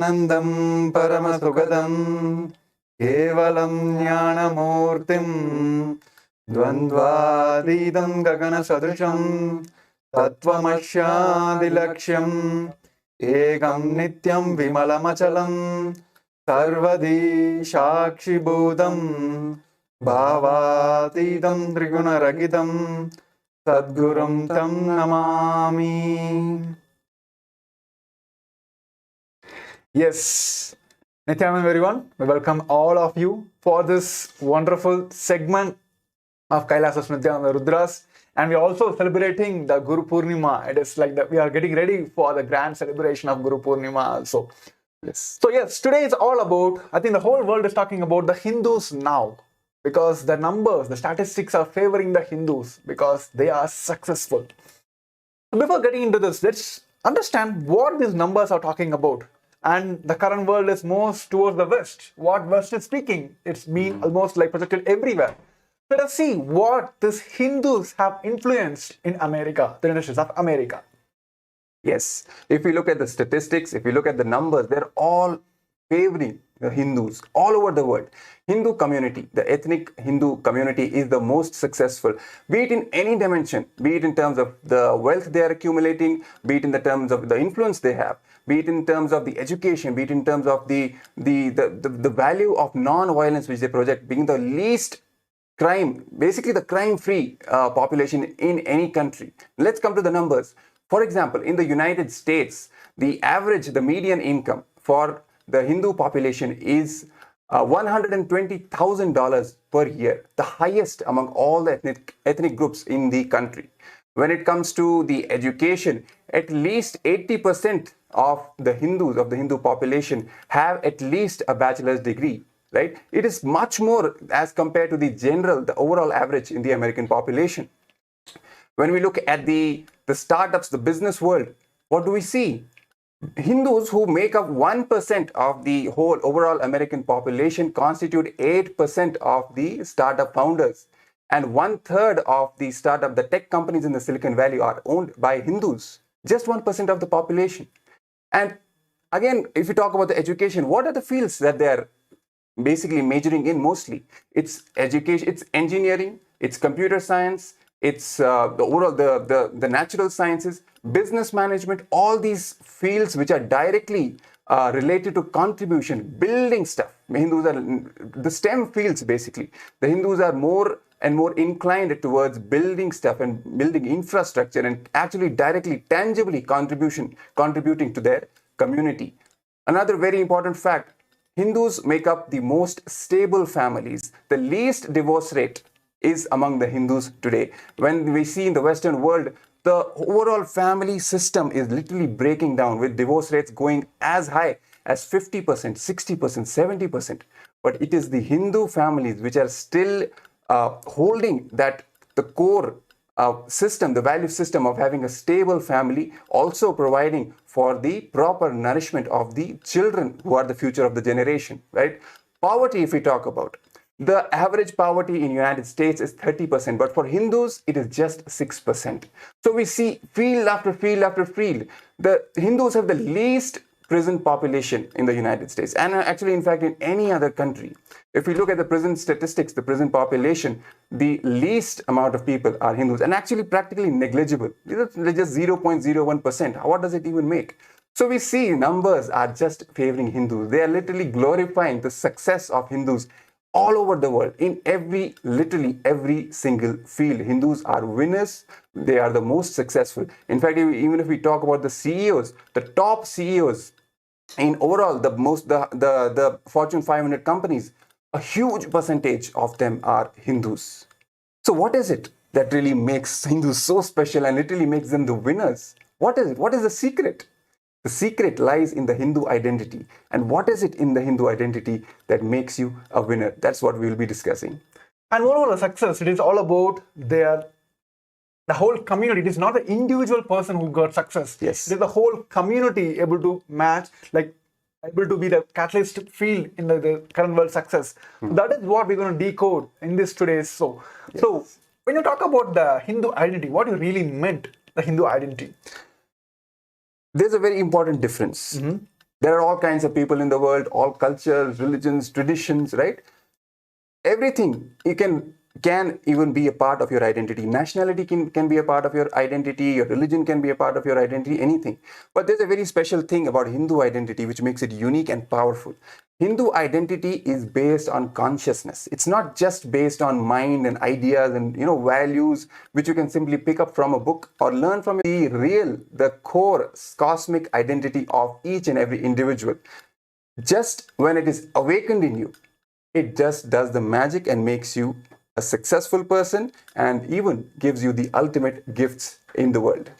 Nandam Paramasugadam Kevalam Jnanamurtim Dvandvadidam Gagana Sadrisham Tattvamashadilaksham Ekam Nityam Vimalamachalam Sarvadi Shakshi Bhudam Bhavatidam Trigunaragitam Sadgurum Tam Namami. Yes, Nithyananda everyone, we welcome all of you for this wonderful segment of Kailasas Nithyananda Rudras, and we are also celebrating the Guru Purnima. It is like that we are getting ready for the grand celebration of Guru Purnima also. Yes. So yes, today is all about, I think the whole world is talking about the Hindus now, because the numbers, the statistics are favoring the Hindus because they are successful. Before getting into this, let's understand what these numbers are talking about. And the current world is most towards the West. What West is speaking, it's been almost like projected everywhere. Let us see what these Hindus have influenced in America, the United States of America. Yes, if we look at the statistics, if we look at the numbers, they're all favoring the Hindus all over the world. Hindu community, the ethnic Hindu community is the most successful, be it in any dimension, be it in terms of the wealth they are accumulating, be it in the terms of the influence they have, be it in terms of the education, be it in terms of the value of non-violence which they project, being the least crime, basically the crime-free population in any country. Let's come to the numbers. For example, in the United States, the average, the median income for the Hindu population is $120,000 per year, the highest among all the ethnic groups in the country. When it comes to the education, at least 80% of the Hindus, of the Hindu population, have at least a bachelor's degree, right? It is much more as compared to the overall average in the American population. When we look at the startups, the business world, what do we see? Hindus, who make up 1% of the whole overall American population, constitute 8% of the startup founders. And 1/3 of the tech companies in the Silicon Valley are owned by Hindus. Just 1% of the population. And again, if you talk about the education, what are the fields that they are basically majoring in mostly? It's education, it's engineering, it's computer science, it's the natural sciences, business management, all these fields which are directly related to contribution, building stuff. Hindus are the STEM fields basically. The Hindus are more and more inclined towards building stuff and building infrastructure and actually directly, tangibly contributing to their community. Another very important fact, Hindus make up the most stable families. The least divorce rate is among the Hindus today. When we see in the Western world, the overall family system is literally breaking down with divorce rates going as high as 50%, 60%, 70%. But it is the Hindu families which are still holding the core system, the value system of having a stable family, also providing for the proper nourishment of the children who are the future of the generation, right? Poverty, if we talk about, the average poverty in United States is 30%, but for Hindus, it is just 6%. So we see field after field after field. The Hindus have the least prison population in the United States, and actually, in fact, in any other country. If we look at the prison statistics, the prison population, the least amount of people are Hindus, and actually practically negligible. They're just 0.01%. What does it even make? So we see numbers are just favoring Hindus. They are literally glorifying the success of Hindus all over the world, in literally every single field. Hindus are winners. They are the most successful. In fact, even if we talk about the CEOs, the top CEOs in overall the Fortune 500 companies, a huge percentage of them are Hindus. So what is it that really makes Hindus so special and literally makes them the winners? What is it? What is the secret? The secret lies in the Hindu identity. And what is it in the Hindu identity that makes you a winner? That's what we will be discussing. And moreover, the success, it is all about the whole community. It is not the individual person who got success. Yes. It is the whole community able to match, able to be the catalyst field in the current world success. So that is what we're going to decode in this today's show. Yes. So when you talk about the Hindu identity, what you really meant, the Hindu identity? There's a very important difference. There are all kinds of people in the world, all cultures, religions, traditions, right? Everything you can even be a part of your identity. Nationality can be a part of your identity, your religion can be a part of your identity, anything. But there's a very special thing about Hindu identity which makes it unique and powerful. Hindu identity is based on consciousness. It's not just based on mind and ideas and values which you can simply pick up from a book or learn from. The core cosmic identity of each and every individual. Just when it is awakened in you, it just does the magic and makes you a successful person and even gives you the ultimate gifts in the world.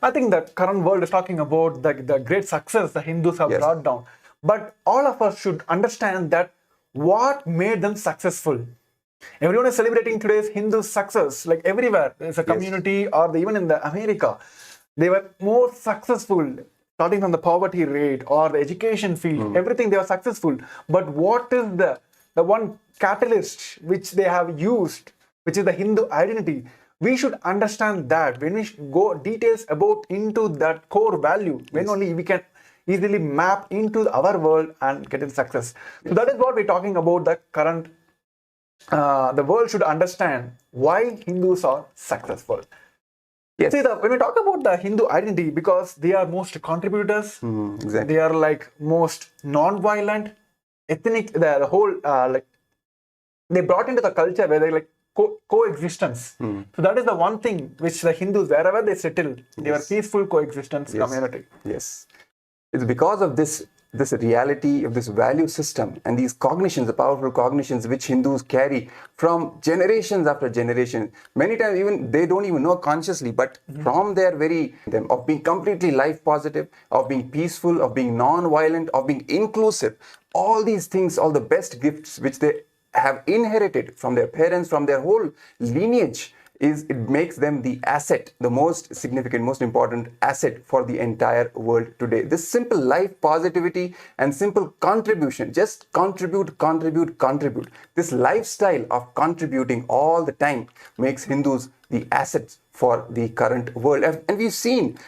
I think the current world is talking about the great success the Hindus have brought down. But all of us should understand that what made them successful. Everyone is celebrating today's Hindu success, like everywhere. There's a community or even in the America. They were more successful, starting from the poverty rate or the education field, everything they were successful. But what is the one catalyst which they have used, which is the Hindu identity? We should understand that when we go details about into that core value, when only we can easily map into our world and get in success. So that is what we're talking about. The current, the world should understand why Hindus are successful. Yes. See, when we talk about the Hindu identity, because they are most contributors, Exactly. they are like most non-violent, ethnic, the whole like they brought into the culture where they like coexistence. So that is the one thing which the Hindus, wherever they settled, they were peaceful coexistence community. Yes. It's because of this reality of this value system and these cognitions, the powerful cognitions which Hindus carry from generations after generation. Many times even they don't even know consciously, but from their of being completely life positive, of being peaceful, of being non-violent, of being inclusive, all these things, all the best gifts which they have inherited from their parents, from their whole lineage, it makes them the asset, the most significant, most important asset for the entire world today. This simple life positivity and simple contribution, just contribute. This lifestyle of contributing all the time makes Hindus the assets for the current world. And we've seen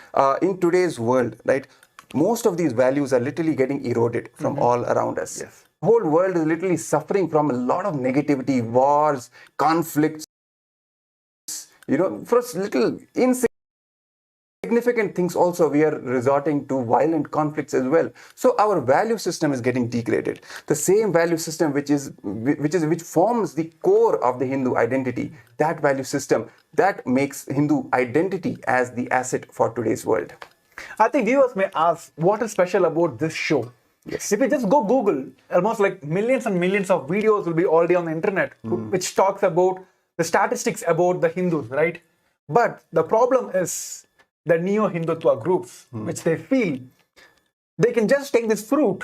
in today's world, right, most of these values are literally getting eroded from all around us. Yes. The whole world is literally suffering from a lot of negativity, wars, conflicts. For little insignificant things also we are resorting to violent conflicts as well. So our value system is getting degraded. The same value system which forms the core of the Hindu identity, that value system that makes Hindu identity as the asset for today's world. I think viewers may ask, what is special about this show? Yes. If you just go Google, almost like millions and millions of videos will be already on the internet, which talks about the statistics about the Hindus, right? But the problem is the neo-Hindutva groups, which they feel they can just take this fruit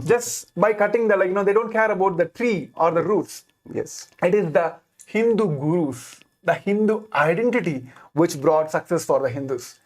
just by cutting they don't care about the tree or the roots. Yes. It is the Hindu gurus, the Hindu identity, which brought success for the Hindus.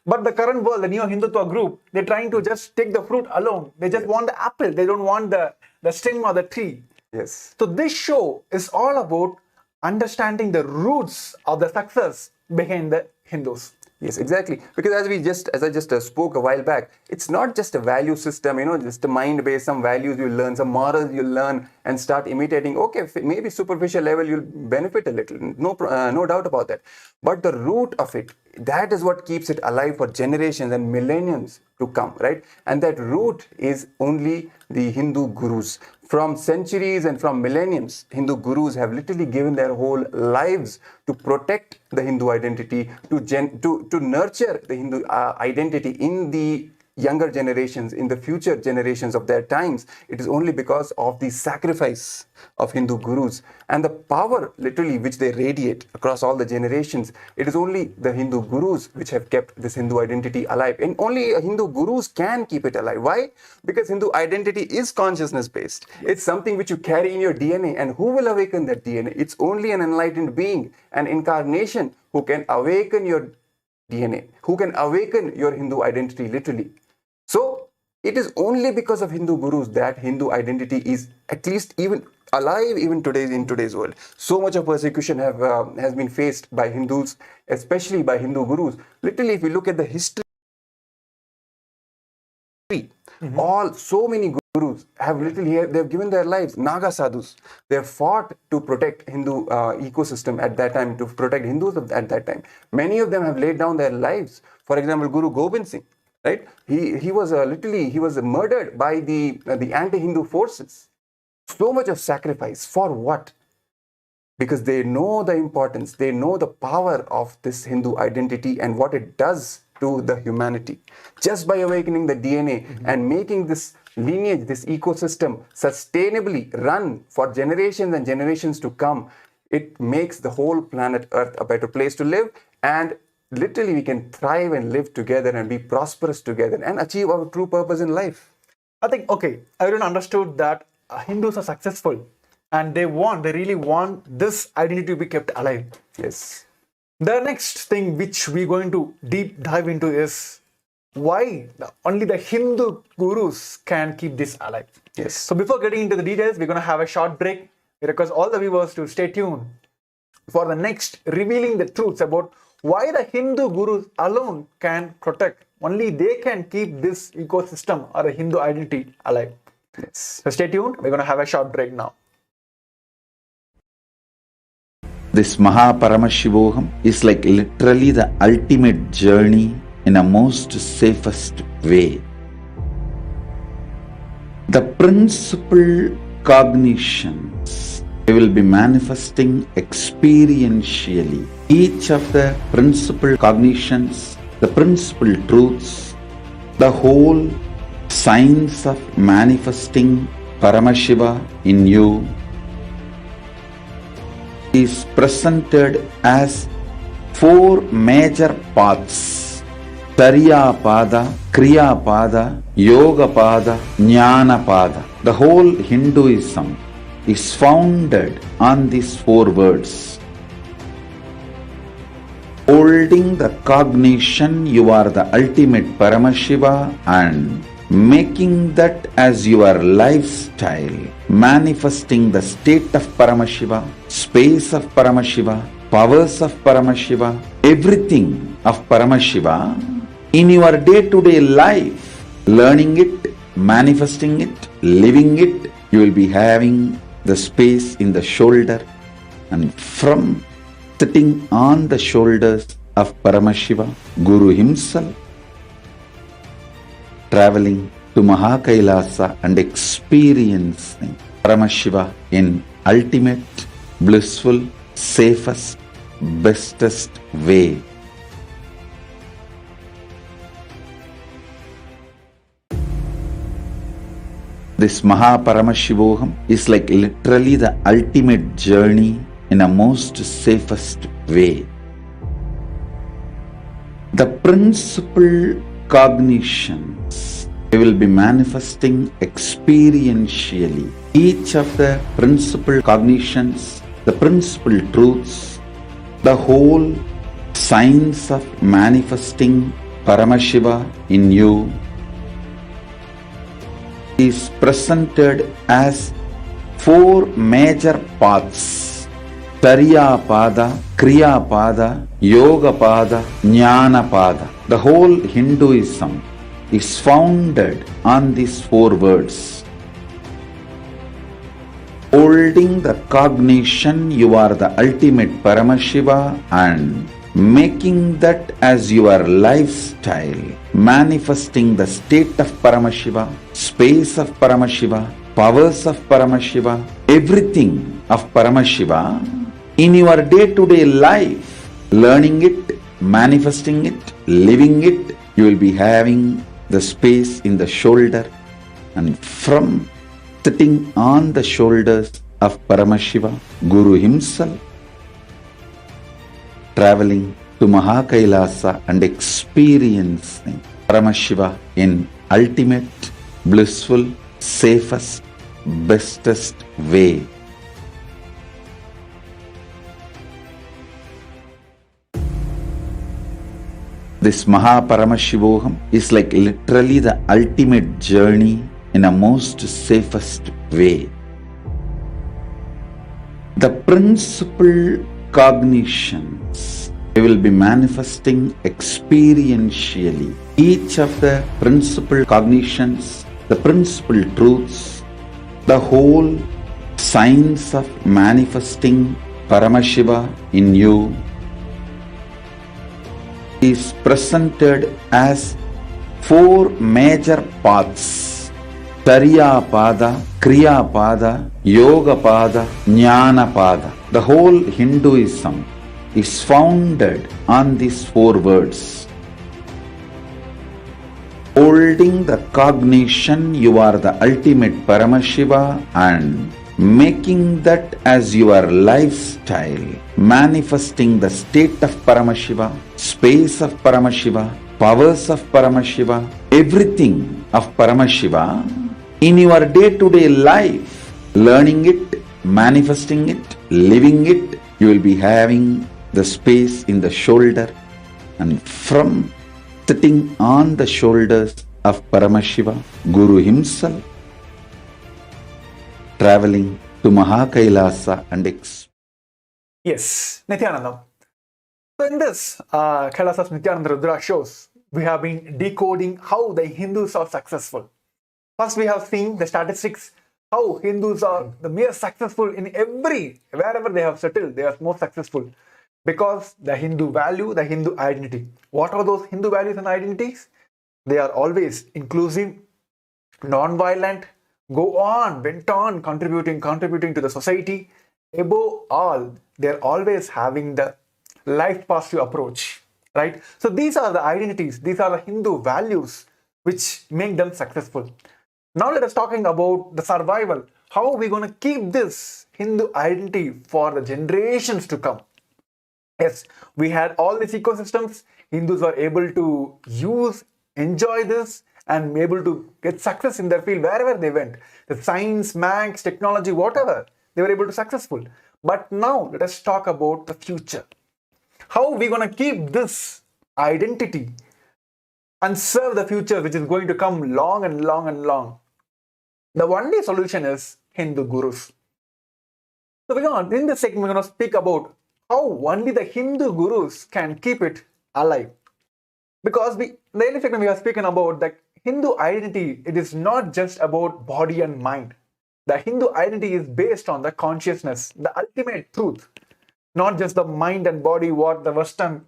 But the current world, the neo-Hindutva group, they're trying to just take the fruit alone. They just want the apple. They don't want the stem or the tree. Yes. So this show is all about understanding the roots of the success behind the Hindus. Yes, exactly. Because as I just spoke a while back, it's not just a value system, just a mind-based, some values you learn, some morals you learn and start imitating. Okay, maybe superficial level you'll benefit a little, no doubt about that. But the root of it, that is what keeps it alive for generations and millenniums to come, right? And that root is only the Hindu gurus. From centuries and from millenniums, Hindu gurus have literally given their whole lives to protect the Hindu identity, to nurture the Hindu identity in the younger generations, in the future generations of their times. It is only because of the sacrifice of Hindu gurus and the power literally which they radiate across all the generations. It is only the Hindu gurus which have kept this Hindu identity alive, and only Hindu gurus can keep it alive. Why? Because Hindu identity is consciousness based. It's something which you carry in your DNA, and who will awaken that DNA? It's only an enlightened being, an incarnation who can awaken your DNA, who can awaken your Hindu identity literally. So it is only because of Hindu gurus that Hindu identity is at least even alive even in today's world. So much of persecution has been faced by Hindus, especially by Hindu gurus. Literally, if you look at the history So many gurus have they've given their lives. Naga sadhus, they have fought to protect Hindu ecosystem at that time, to protect Hindus at that time. Many of them have laid down their lives. For example, Guru Gobind Singh, right? He was murdered by the anti-Hindu forces. So much of sacrifice for what? Because they know the importance, they know the power of this Hindu identity and what it does to the humanity. Just by awakening the DNA and making this lineage, this ecosystem sustainably run for generations and generations to come, it makes the whole planet Earth a better place to live, and literally we can thrive and live together and be prosperous together and achieve our true purpose in life. I think, okay, everyone understood that Hindus are successful and they really want this identity to be kept alive. Yes. The next thing which we're going to deep dive into is why only the Hindu gurus can keep this alive. Yes. So before getting into the details, we're going to have a short break. We request all the viewers to stay tuned for the next revealing the truths about why the Hindu gurus alone can protect, only they can keep this ecosystem or a Hindu identity alive. Yes. So stay tuned. We're going to have a short break now. This Paramashivam is like literally the ultimate journey in a most safest way. The principal cognitions will be manifesting experientially. Each of the principal cognitions, the principal truths, the whole science of manifesting Paramashiva in you is presented as four major paths: Tariya Pada, Kriya Pada, Yoga Pada, Jnana Pada. The whole Hinduism is founded on these four words. Holding the cognition you are the ultimate Paramashiva and making that as your lifestyle, manifesting the state of Paramashiva, space of Paramashiva, powers of Paramashiva, everything of Paramashiva in your day-to-day life, learning it, manifesting it, living it. You will be having the space in the shoulder, and from sitting on the shoulders of Paramashiva, Guru himself, traveling to Mahakailasa and experiencing Paramashiva in ultimate, blissful, safest, bestest way. This Paramashivam is like literally the ultimate journey in a most safest way. The principal cognitions will be manifesting experientially. Each of the principal cognitions, the principal truths, the whole science of manifesting Paramashiva in you is presented as four major paths: Tariya Pada, Kriya Pada, Yoga Pada, Jnana Pada. The whole Hinduism is founded on these four words. Holding the cognition you are the ultimate Paramashiva and making that as your lifestyle, manifesting the state of Paramashiva, space of Paramashiva, powers of Paramashiva, everything of Paramashiva in your day-to-day life, learning it, manifesting it, living it. You will be having the space in the shoulder, and from sitting on the shoulders of Paramashiva, Guru himself, traveling to Mahakailasa and experiencing Paramashiva in ultimate, blissful, safest, bestest way. This Paramashivam is like literally the ultimate journey in a most safest way. The principal cognitions will be manifesting experientially. Each of the principal cognitions, the principal truths, the whole science of manifesting Paramashiva in you is presented as four major paths: Charya Pada, Kriya Pada, Yoga Pada, Jnana Pada. The whole Hinduism is founded on these four words. Holding the cognition you are the ultimate Paramashiva and making that as your lifestyle, manifesting the state of Paramashiva, space of Paramashiva, powers of Paramashiva, everything of Paramashiva in your day-to-day life, learning it, manifesting it, living it, you will be having the space in the shoulder, and from sitting on the shoulders of Paramashiva, Guru himself, traveling to Mahakailasa and Yes, Nithyananda. So in this Kailasas Nithyananda Rudra shows, we have been decoding how the Hindus are successful. First, we have seen the statistics, how Hindus are the mere successful in wherever they have settled, they are more successful. Because the Hindu value, the Hindu identity. What are those Hindu values and identities? They are always inclusive, non-violent, went on contributing to the society. Above all, they're always having the life positive approach, right? So these are the identities, these are the Hindu values which make them successful. Now let us talking about the survival. How are we going to keep this Hindu identity for the generations to come? Yes, we had all these ecosystems. Hindus were able to enjoy this, and able to get success in their field wherever they went. The science, maths, technology, whatever, they were able to successful. But now let us talk about the future. How are we going to keep this identity and serve the future which is going to come long and long and long? The only solution is Hindu gurus. So in this segment, we're going to speak about how only the Hindu gurus can keep it alive. Because the earlier segment we are speaking about the Hindu identity, it is not just about body and mind. The Hindu identity is based on the consciousness, the ultimate truth, not just the mind and body, what the Western,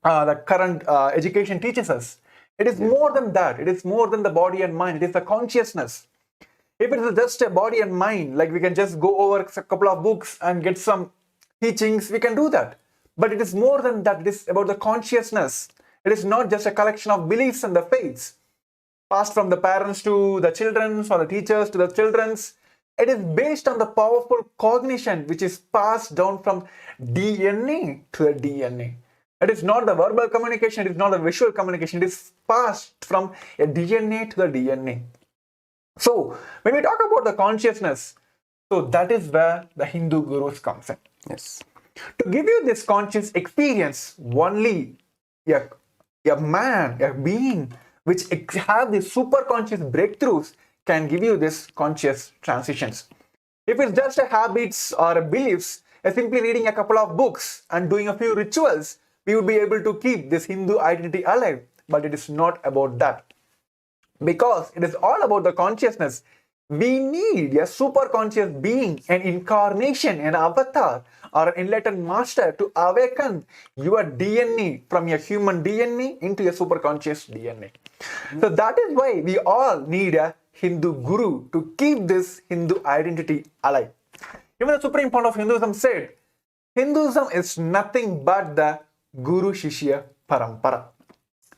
the current education teaches us. It is more than that. It is more than the body and mind. It is the consciousness. If it is just a body and mind, like we can just go over a couple of books and get some teachings, we can do that. But it is more than that. It is about the consciousness. It is not just a collection of beliefs and the faiths passed from the parents to the children, or the teachers to the children's. It is based on the powerful cognition which is passed down from DNA to the DNA. It is not the verbal communication, it is not the visual communication, it is passed from a DNA to the DNA. So, when we talk about the consciousness, so that is where the Hindu gurus comes in. Yes. To give you this conscious experience, only a man, a being which have these super conscious breakthroughs can give you this conscious transitions. If it's just a habits or a beliefs, simply reading a couple of books and doing a few rituals, we would be able to keep this Hindu identity alive. But it is not about that. Because it is all about the consciousness. We need a super conscious being, an incarnation, an avatar, or an enlightened master to awaken your DNA from your human DNA into a super conscious DNA. So that is why we all need a Hindu guru to keep this Hindu identity alive. Even the supreme point of Hinduism said, Hinduism is nothing but the Guru Shishya Parampara.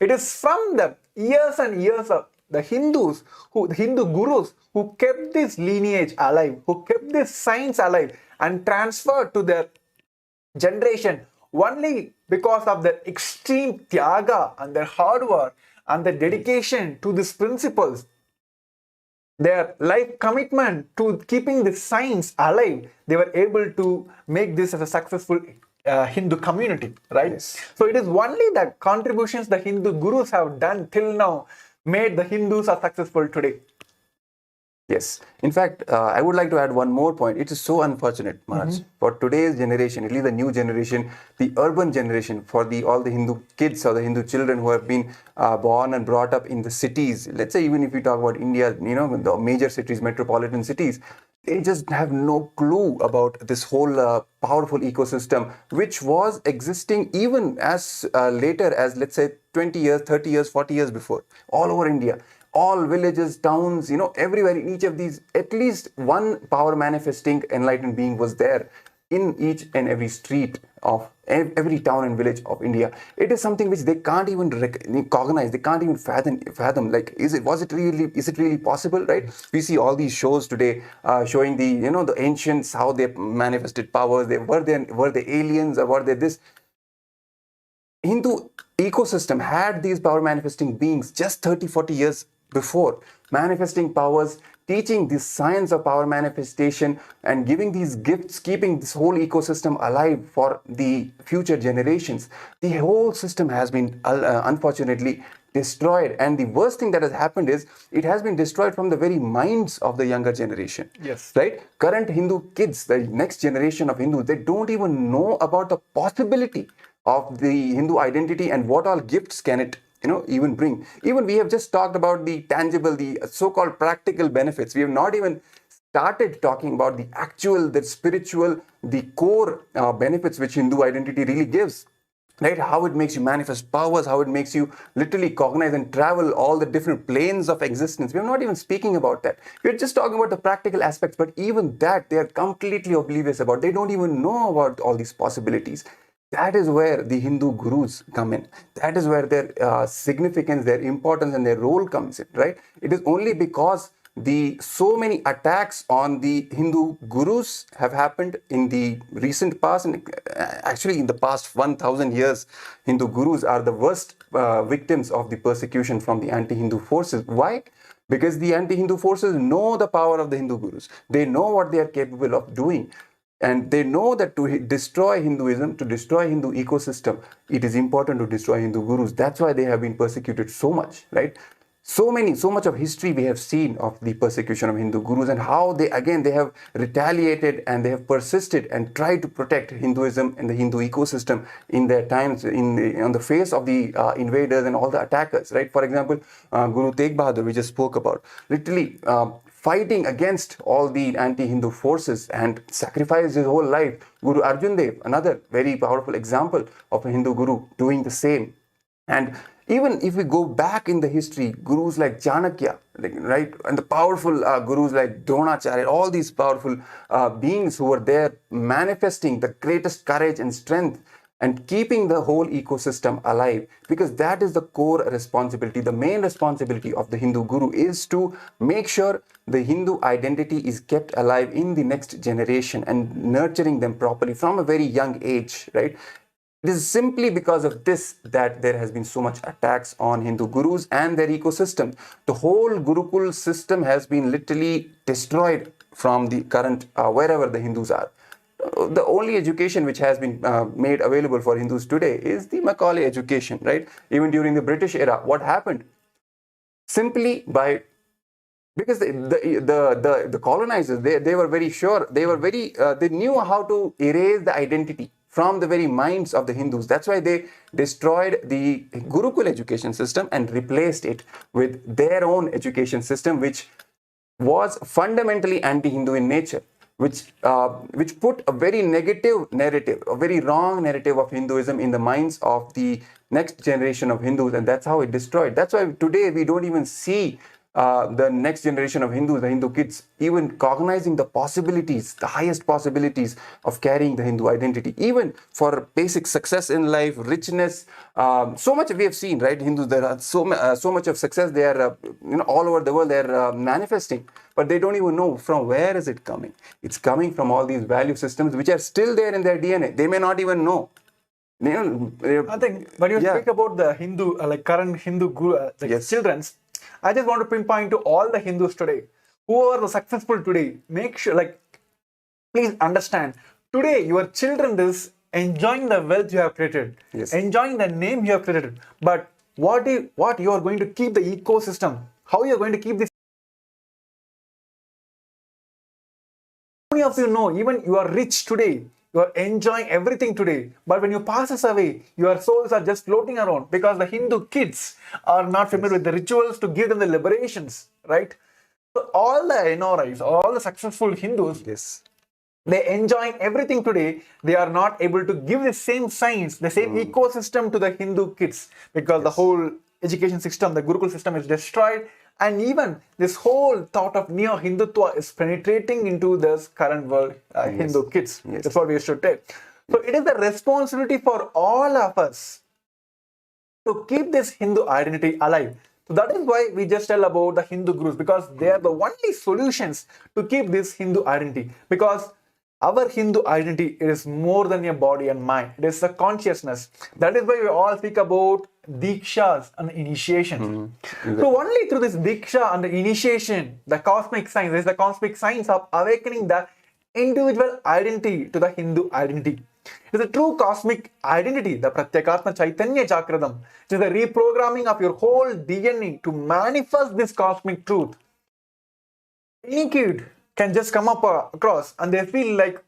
It is from the years and years of the Hindu gurus who kept this lineage alive, who kept this science alive and transferred to their generation only because of their extreme tyaga and their hard work and their dedication to these principles. Their life commitment to keeping the science alive, they were able to make this as a successful Hindu community, right? Yes. So it is only the contributions the Hindu gurus have done till now made the Hindus are successful today. Yes. In fact, I would like to add one more point. It is so unfortunate, Maharaj, for today's generation, at least the new generation, the urban generation, for the all the Hindu kids or the Hindu children who have been born and brought up in the cities. Let's say even if we talk about India, the major cities, metropolitan cities, they just have no clue about this whole powerful ecosystem, which was existing even as later as, let's say, 20 years, 30 years, 40 years before, all over India. All villages, towns, everywhere in each of these, at least one power manifesting enlightened being was there in each and every street of every town and village of India. It is something which they can't even recognize. They can't even fathom. Like, is it really possible, right? We see all these shows today showing the ancients, how they manifested powers. Were they aliens, or were they this? Hindu ecosystem had these power manifesting beings just 30, 40 years before, manifesting powers, teaching the science of power manifestation, and giving these gifts, keeping this whole ecosystem alive for the future generations. The whole system has been unfortunately destroyed, and the worst thing that has happened is it has been destroyed from the very minds of the younger generation. Yes. Right? Current Hindu kids, the next generation of Hindus, they don't even know about the possibility of the Hindu identity and what all gifts can it even bring. Even we have just talked about the tangible, the so-called practical benefits. We have not even started talking about the actual, the spiritual, the core benefits which Hindu identity really gives. Right? How it makes you manifest powers, how it makes you literally cognize and travel all the different planes of existence. We're not even speaking about that. We're just talking about the practical aspects, but even that they are completely oblivious about. They don't even know about all these possibilities. That is where the Hindu gurus come in. That is where their significance, their importance, and their role comes in, right? It is only because the so many attacks on the Hindu gurus have happened in the recent past, and actually in the past 1000 years, Hindu gurus are the worst victims of the persecution from the anti-Hindu forces. Why? Because the anti-Hindu forces know the power of the Hindu gurus. They know what they are capable of doing. And they know that to destroy Hinduism, to destroy Hindu ecosystem, it is important to destroy Hindu gurus. That's why they have been persecuted so much, right? So much of history we have seen of the persecution of Hindu gurus, and how they have retaliated and they have persisted and tried to protect Hinduism and the Hindu ecosystem in their times, on the face of the invaders and all the attackers, right? For example, Guru Tegh Bahadur, we just spoke about, literally fighting against all the anti-Hindu forces and sacrificed his whole life. Guru Arjan Dev, another very powerful example of a Hindu guru doing the same. And even if we go back in the history, gurus like Chanakya, right, and the powerful gurus like Dronacharya, all these powerful beings who were there manifesting the greatest courage and strength and keeping the whole ecosystem alive, because that is the core responsibility. The main responsibility of the Hindu guru is to make sure the Hindu identity is kept alive in the next generation and nurturing them properly from a very young age, right? It is simply because of this that there has been so much attacks on Hindu gurus and their ecosystem. The whole Gurukul system has been literally destroyed from the current, wherever the Hindus are. The only education which has been made available for Hindus today is the Macaulay education, right? Even during the British era, what happened? Simply by, because the colonizers, they were very sure, they knew how to erase the identity from the very minds of the Hindus. That's why they destroyed the Gurukul education system and replaced it with their own education system, which was fundamentally anti-Hindu in nature, which put a very negative narrative, a very wrong narrative of Hinduism in the minds of the next generation of Hindus, and that's how it destroyed. That's why today we don't even see the next generation of Hindus, the Hindu kids, even cognizing the possibilities, the highest possibilities of carrying the Hindu identity, even for basic success in life, richness. So much we have seen, right? Hindus, there are so much of success. They are, all over the world. They are manifesting, but they don't even know from where is it coming. It's coming from all these value systems which are still there in their DNA. They may not even know. I think when you speak about the Hindu, current Hindu guru, Yes. children's, I just want to pinpoint to all the Hindus today, who are successful today, make sure, please understand, today your children is enjoying the wealth you have created, Yes. enjoying the name you have created, but what you are going to keep the ecosystem, how you are going to keep this many of you know, even you are rich today, you are enjoying everything today, but when you passes away, your souls are just floating around because the Hindu kids are not familiar with the rituals to give them the liberations, right? So all the NRIs, all the successful Hindus, Yes. they're enjoying everything today. They are not able to give the same science, the same ecosystem to the Hindu kids because the whole education system, the Gurukul system is destroyed. And even this whole thought of neo-Hindutva is penetrating into this current world Hindu kids. Yes. That's what we should take. So it is the responsibility for all of us to keep this Hindu identity alive. So that is why we just tell about the Hindu gurus, because they are the only solutions to keep this Hindu identity. Because our Hindu identity is more than your body and mind. It is a consciousness. That is why we all speak about Dikshas and initiation. So only through this Diksha and the initiation, the cosmic science, is the cosmic science of awakening the individual identity to the Hindu identity. It is a true cosmic identity, the Pratyekatma Chaitanya Chakradam. It is the reprogramming of your whole DNA to manifest this cosmic truth. Any kid can just come up across and they feel like,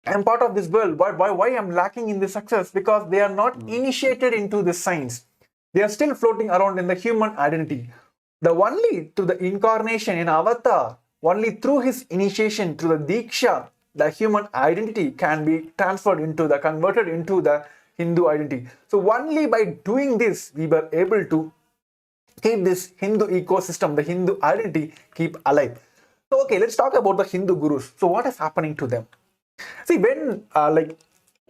I'm part of this world. Why I'm lacking in this success? Because they are not initiated into this science. They are still floating around in the human identity. The only through the incarnation in Avatar, only through his initiation, through the Diksha, the human identity can be converted into the Hindu identity. So only by doing this, we were able to keep this Hindu ecosystem, the Hindu identity, keep alive. So okay, let's talk about the Hindu gurus. So what is happening to them? See, when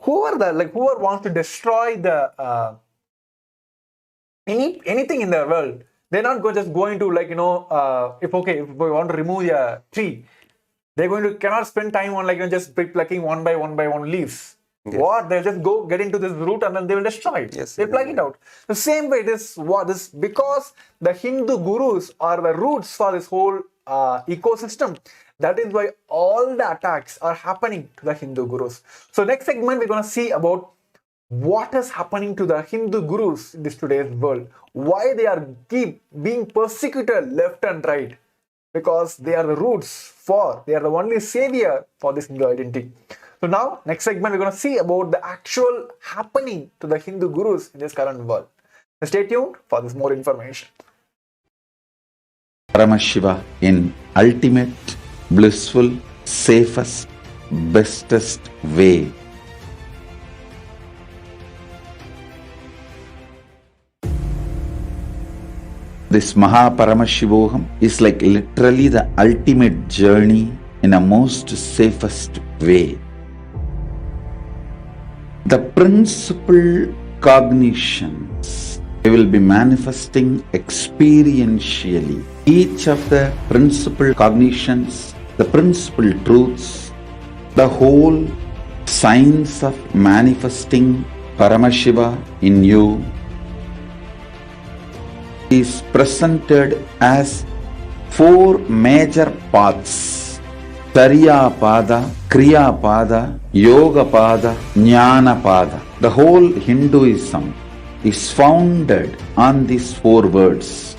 whoever wants to destroy the anything in the world, they're not going to if we want to remove a tree, they're cannot spend time on just plucking one by one leaves. Yes. What? They'll just go get into this root and then they will destroy it. Yes, They plug it out. The same way, this because the Hindu gurus are the roots for this whole ecosystem. That is why all the attacks are happening to the Hindu gurus. So next segment, we're going to see about what is happening to the Hindu gurus in this today's world. Why they are keep being persecuted left and right. Because they are the roots they are the only savior for this Hindu identity. So now, next segment, we're going to see about the actual happening to the Hindu gurus in this current world. So stay tuned for this more information. Paramashiva in ultimate, blissful, safest, bestest way. This Mahaparamashivoham is like literally the ultimate journey in a most safest way. The principal cognitions we will be manifesting experientially. Each of the principal cognitions, the principal truths, the whole science of manifesting Paramashiva in you is presented as four major paths: Charya Pada, Kriya Pada, Yoga Pada, Jnana Pada. The whole Hinduism is founded on these four words.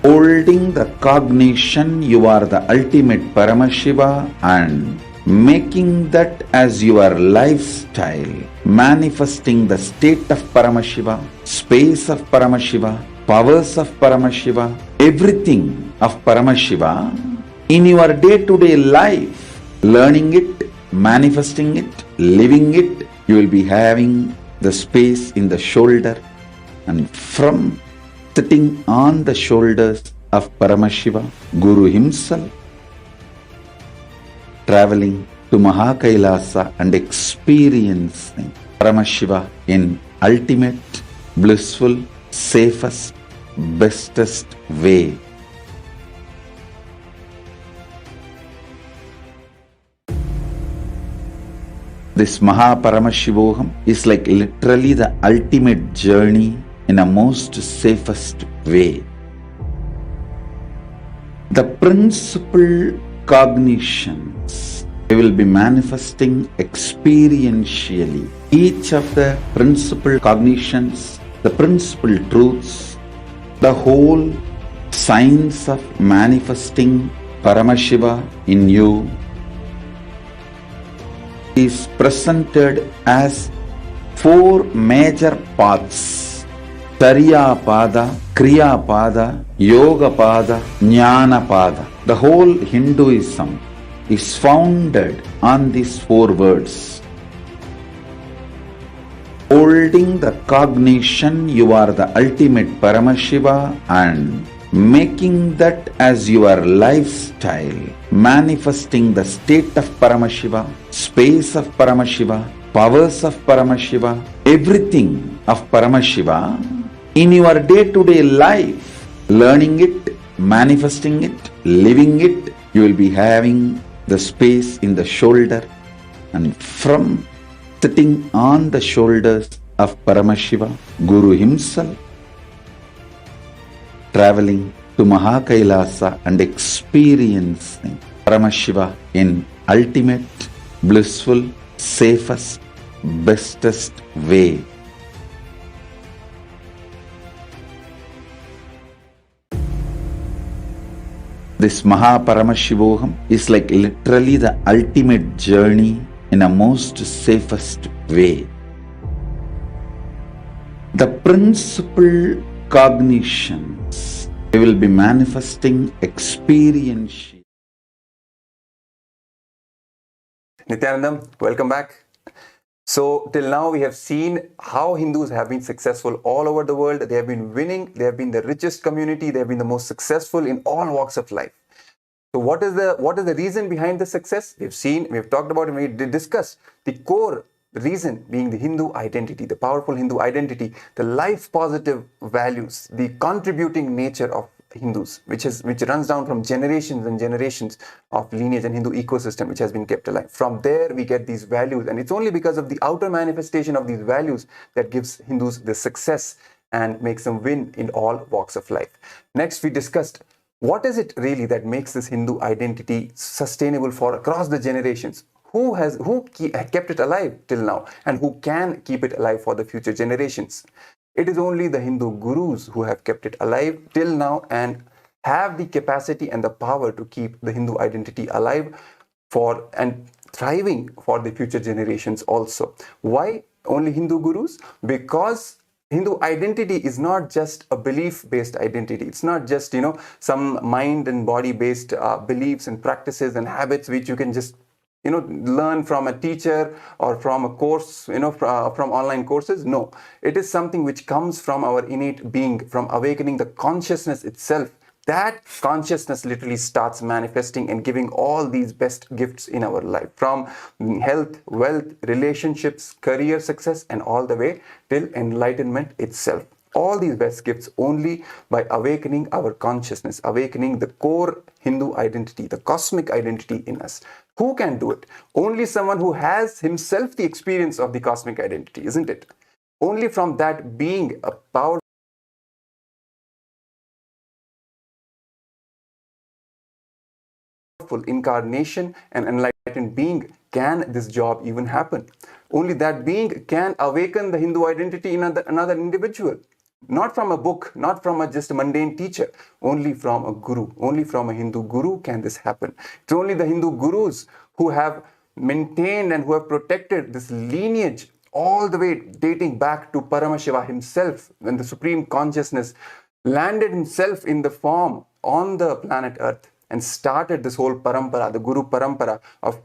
Holding the cognition you are the ultimate Paramashiva and making that as your lifestyle, manifesting the state of Paramashiva, space of Paramashiva, powers of Paramashiva, everything of Paramashiva in your day-to-day life, learning it, manifesting it, living it. You will be having the space in the shoulder, and from sitting on the shoulders of Paramashiva, Guru himself, traveling to Mahakailasa and experiencing Paramashiva in ultimate, blissful, safest, bestest way. This Mahaparamashivoham is like literally the ultimate journey in a most safest way. The principal cognitions we will be manifesting experientially. Each of the principal cognitions, the principal truths, the whole science of manifesting Paramashiva in you is presented as four major paths: Tariya Pada, Kriya Pada, Yoga Pada, Jnana Pada. The whole Hinduism is founded on these four words. Holding the cognition you are the ultimate Paramashiva and making that as your lifestyle, manifesting the state of Paramashiva, space of Paramashiva, powers of Paramashiva, everything of Paramashiva in your day-to-day life, learning it, manifesting it, living it. You will be having the space in the shoulder, and from sitting on the shoulders of Paramashiva, Guru himself, traveling to Mahakailasa and experiencing Paramashiva in ultimate, blissful, safest, bestest way. This Mahaparamashivoham is like literally the ultimate journey in a most safest way. The principal cognitions we will be manifesting experientially. Nithyanandam, welcome back. So till now we have seen how Hindus have been successful all over the world. They have been winning. They have been the richest community. They have been the most successful in all walks of life. So what is the reason behind the success? We've talked about it, we discussed the core reason being the Hindu identity, the powerful Hindu identity, the life positive values, the contributing nature of Hindus, which runs down from generations and generations of lineage and Hindu ecosystem, which has been kept alive. From there we get these values, and it's only because of the outer manifestation of these values that gives Hindus the success and makes them win in all walks of life. Next we discussed what is it really that makes this Hindu identity sustainable for across the generations? Who kept it alive till now, and who can keep it alive for the future generations? It is only the Hindu gurus who have kept it alive till now and have the capacity and the power to keep the Hindu identity alive for and thriving for the future generations also. Why only Hindu gurus? Because Hindu identity is not just a belief-based identity. It's not just, some mind and body-based beliefs and practices and habits which you can just, learn from a teacher or from a course, from online courses. No, it is something which comes from our innate being, from awakening the consciousness itself. That consciousness literally starts manifesting and giving all these best gifts in our life, from health, wealth, relationships, career success, and all the way till enlightenment itself. All these best gifts only by awakening our consciousness, awakening the core Hindu identity, the cosmic identity in us. Who can do it? Only someone who has himself the experience of the cosmic identity, isn't it? Only from that being a powerful incarnation and enlightened being can this job even happen. Only that being can awaken the Hindu identity in another individual. Not from a book, not from just a mundane teacher, only from a guru, only from a Hindu guru can this happen. It's only the Hindu gurus who have maintained and who have protected this lineage all the way dating back to Paramashiva himself, when the Supreme Consciousness landed himself in the form on the planet Earth and started this whole parampara, the Guru parampara,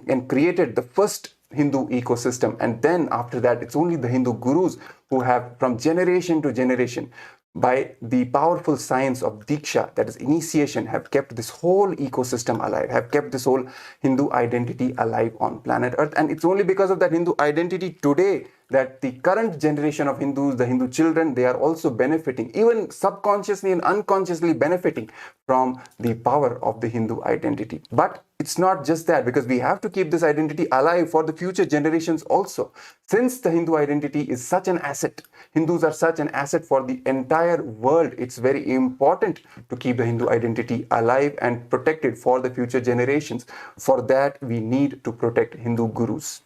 and created the first Hindu ecosystem. And then after that, it's only the Hindu gurus who have, from generation to generation, by the powerful science of Diksha, that is initiation, have kept this whole ecosystem alive, have kept this whole Hindu identity alive on planet Earth. And it's only because of that Hindu identity today that the current generation of Hindus, the Hindu children, they are also benefiting, even subconsciously and unconsciously benefiting from the power of the Hindu identity. But it's not just that, because we have to keep this identity alive for the future generations also. Since the Hindu identity is such an asset, Hindus are such an asset for the entire world, it's very important to keep the Hindu identity alive and protected for the future generations. For that, we need to protect Hindu gurus.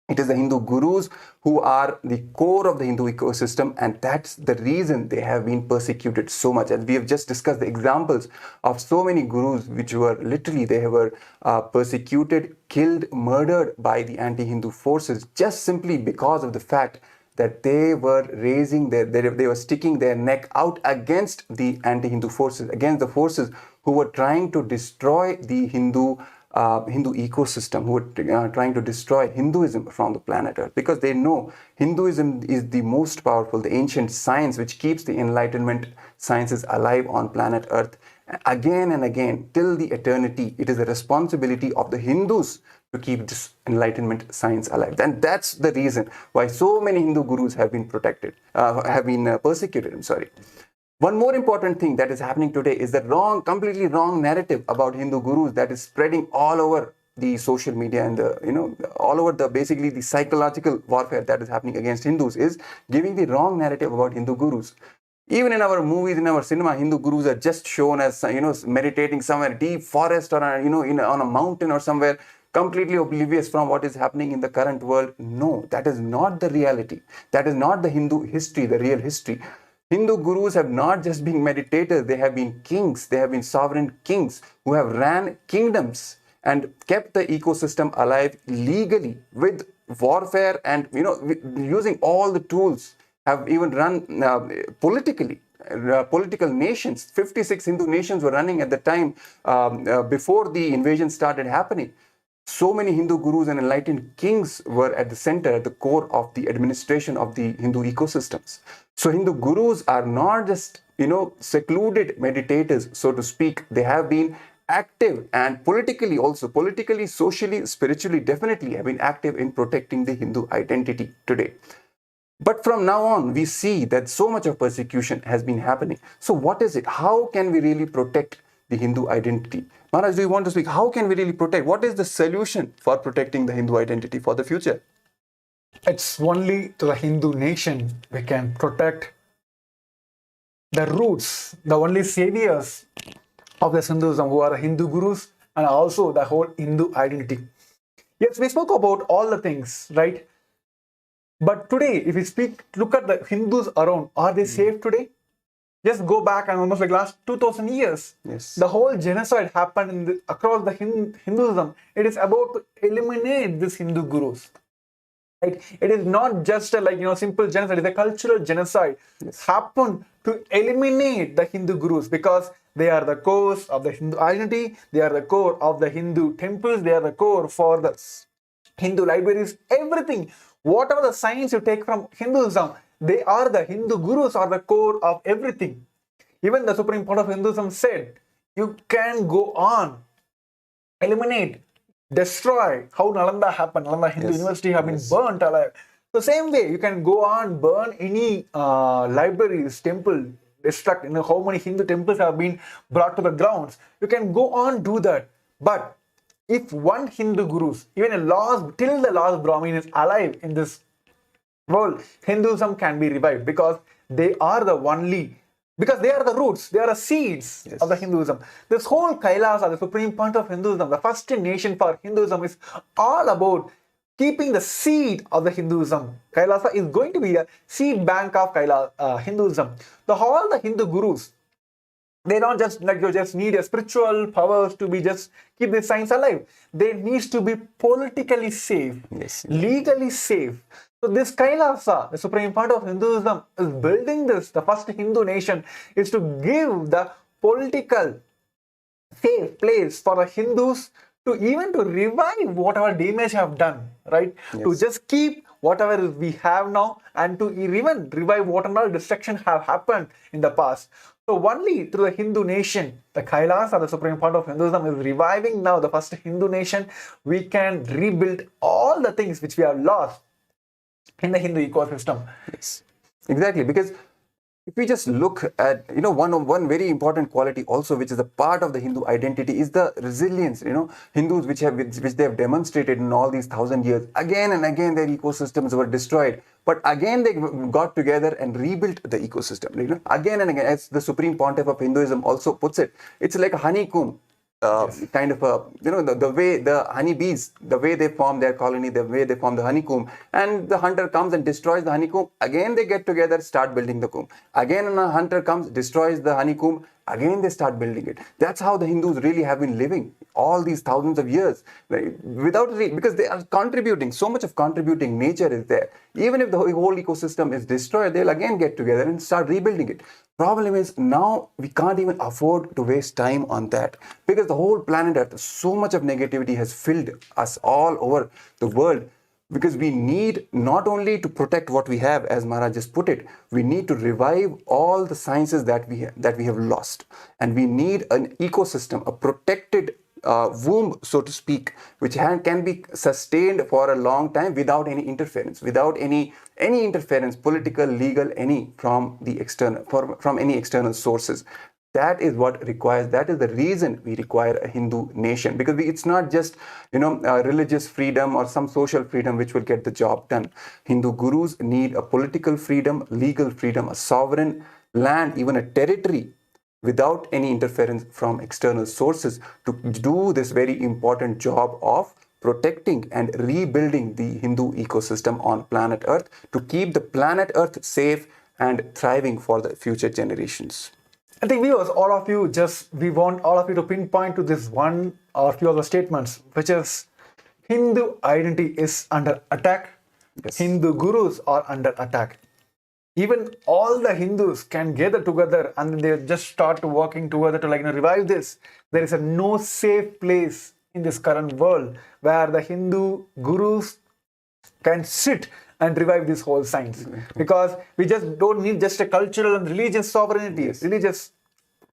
It is the Hindu gurus who are the core of the Hindu ecosystem, and that's the reason they have been persecuted so much. And we have just discussed the examples of so many gurus which were literally, they were persecuted, killed, murdered by the anti-Hindu forces just simply because of the fact that they were they were sticking their neck out against the anti-Hindu forces, against the forces who were trying to destroy the Hindu ecosystem, who were trying to destroy Hinduism from the planet Earth, because they know Hinduism is the most powerful, the ancient science which keeps the Enlightenment sciences alive on planet Earth. Again and again, till the eternity, it is the responsibility of the Hindus to keep this Enlightenment science alive. And that's the reason why so many Hindu gurus have been persecuted. I'm sorry. One more important thing that is happening today is the completely wrong narrative about Hindu gurus that is spreading all over the social media and all over basically the psychological warfare that is happening against Hindus is giving the wrong narrative about Hindu gurus. Even in our movies, in our cinema, Hindu gurus are just shown as meditating somewhere deep forest or on a mountain or somewhere, completely oblivious from what is happening in the current world. No, that is not the reality. That is not the Hindu history, the real history. Hindu gurus have not just been meditators, they have been kings, they have been sovereign kings who have ran kingdoms and kept the ecosystem alive legally with warfare and using all the tools, have even run politically. Political nations, 56 Hindu nations were running at the time before the invasion started happening. So many Hindu gurus and enlightened kings were at the center, at the core of the administration of the Hindu ecosystems. So Hindu gurus are not just, secluded meditators, so to speak. They have been active and politically, socially, spiritually, definitely have been active in protecting the Hindu identity today. But from now on, we see that so much of persecution has been happening. So what is it? How can we really protect the Hindu identity? Maharaj, do you want to speak? How can we really protect? What is the solution for protecting the Hindu identity for the future? It's only to the Hindu nation we can protect the roots, the only saviors of this Hinduism, who are the Hindu gurus, and also the whole Hindu identity. Yes, we spoke about all the things, right? But today, if we look at the Hindus around, are they safe today? Just go back and almost like last 2000 years. Yes. The whole genocide happened across the Hinduism. It is about to eliminate these Hindu gurus. Right? It is not just a simple genocide. It's a cultural genocide. Yes. Happened to eliminate the Hindu gurus because they are the core of the Hindu identity. They are the core of the Hindu temples. They are the core for the Hindu libraries. Everything. Whatever the science you take from Hinduism, they are the Hindu gurus are the core of everything. Even the Supreme Court of Hinduism said, you can go on, eliminate, destroy how Nalanda happened. Nalanda Hindu University have been burnt alive. The same way, you can go on, burn any libraries, temple, destruct, how many Hindu temples have been brought to the grounds. You can go on, do that. But if one Hindu gurus, even till the last Brahmin is alive in this world, Hinduism can be revived because they are the roots, they are the seeds of the Hinduism. This whole Kailasa, the supreme point of Hinduism, the first nation for Hinduism, is all about keeping the seed of the Hinduism. Kailasa is going to be a seed bank of Hinduism. All the Hindu gurus, they don't just need a spiritual powers to be just keep this science alive. They need to be politically safe, legally safe. So this Kailasa, the supreme point of Hinduism, is building this. The first Hindu nation is to give the political safe place for the Hindus to revive whatever damage have done, right? Yes. To just keep whatever we have now and to even revive whatever destruction have happened in the past. So only through the Hindu nation, the Kailasa, the supreme point of Hinduism, is reviving now the first Hindu nation. We can rebuild all the things which we have lost in the Hindu ecosystem. Yes, exactly. Because if we just look at, one very important quality also, which is a part of the Hindu identity, is the resilience. Hindus which they have demonstrated in all these 1,000 years. Again and again, their ecosystems were destroyed, but again they got together and rebuilt the ecosystem. Again and again, as the Supreme Pontiff of Hinduism also puts it, it's like a honeycomb. kind of a, the way the honeybees, the way they form their colony, the way they form the honeycomb, and the hunter comes and destroys the honeycomb. Again, they get together, start building the comb. Again, a hunter comes, destroys the honeycomb. Again, they start building it. That's how the Hindus really have been living all these thousands of years, because they are contributing. So much of contributing nature is there. Even if the whole ecosystem is destroyed, they'll again get together and start rebuilding it. Problem is, now we can't even afford to waste time on that, because the whole planet Earth, so much of negativity has filled us all over the world. Because we need not only to protect what we have, as Maharaj just put it, we need to revive all the sciences that we have lost, and we need an ecosystem, a protected womb, so to speak, which can be sustained for a long time without any interference, without any interference, political, legal, any from the external, from any external sources. That is what requires, that is the reason we require a Hindu nation, because it's not just, religious freedom or some social freedom which will get the job done. Hindu gurus need a political freedom, legal freedom, a sovereign land, even a territory, without any interference from external sources, to do this very important job of protecting and rebuilding the Hindu ecosystem on planet Earth, to keep the planet Earth safe and thriving for the future generations. I think viewers, we want all of you to pinpoint to this one or few of the statements, which is Hindu identity is under attack. Yes. Hindu gurus are under attack. Even all the Hindus can gather together and they just start working together to revive this. There is no safe place in this current world where the Hindu gurus can sit and revive this whole science. Because we just don't need just a cultural and religious sovereignty, religious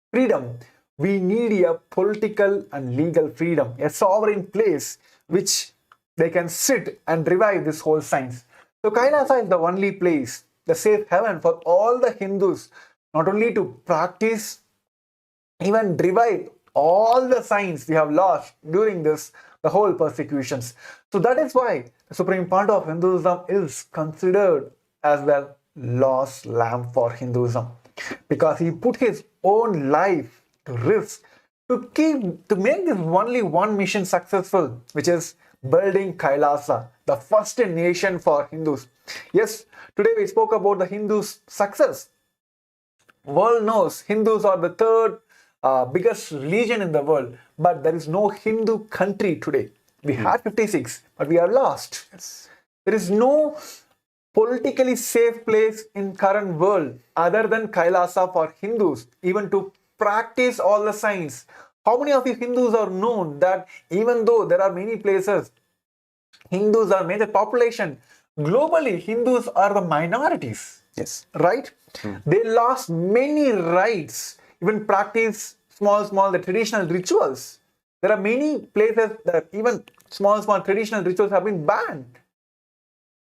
freedom. We need a political and legal freedom, a sovereign place which they can sit and revive this whole science. So Kailasa is the only place, the safe haven for all the Hindus, not only to practice, even revive all the science we have lost during the whole persecutions. So that is why the Supreme Pontiff of Hinduism is considered as the lost lamb for Hinduism, because he put his own life to risk to make this only one mission successful, which is building Kailasa, the first nation for Hindus. Yes, today we spoke about the Hindus' success. World knows Hindus are the third biggest religion in the world, but there is no Hindu country today. We had 56, but we are lost. Yes. There is no politically safe place in current world other than Kailasa for Hindus, even to practice all the science. How many of you Hindus are known that even though there are many places, Hindus are major population, globally Hindus are the minorities. Yes. Right? They lost many rights, even practice small the traditional rituals. There are many places that even small traditional rituals have been banned.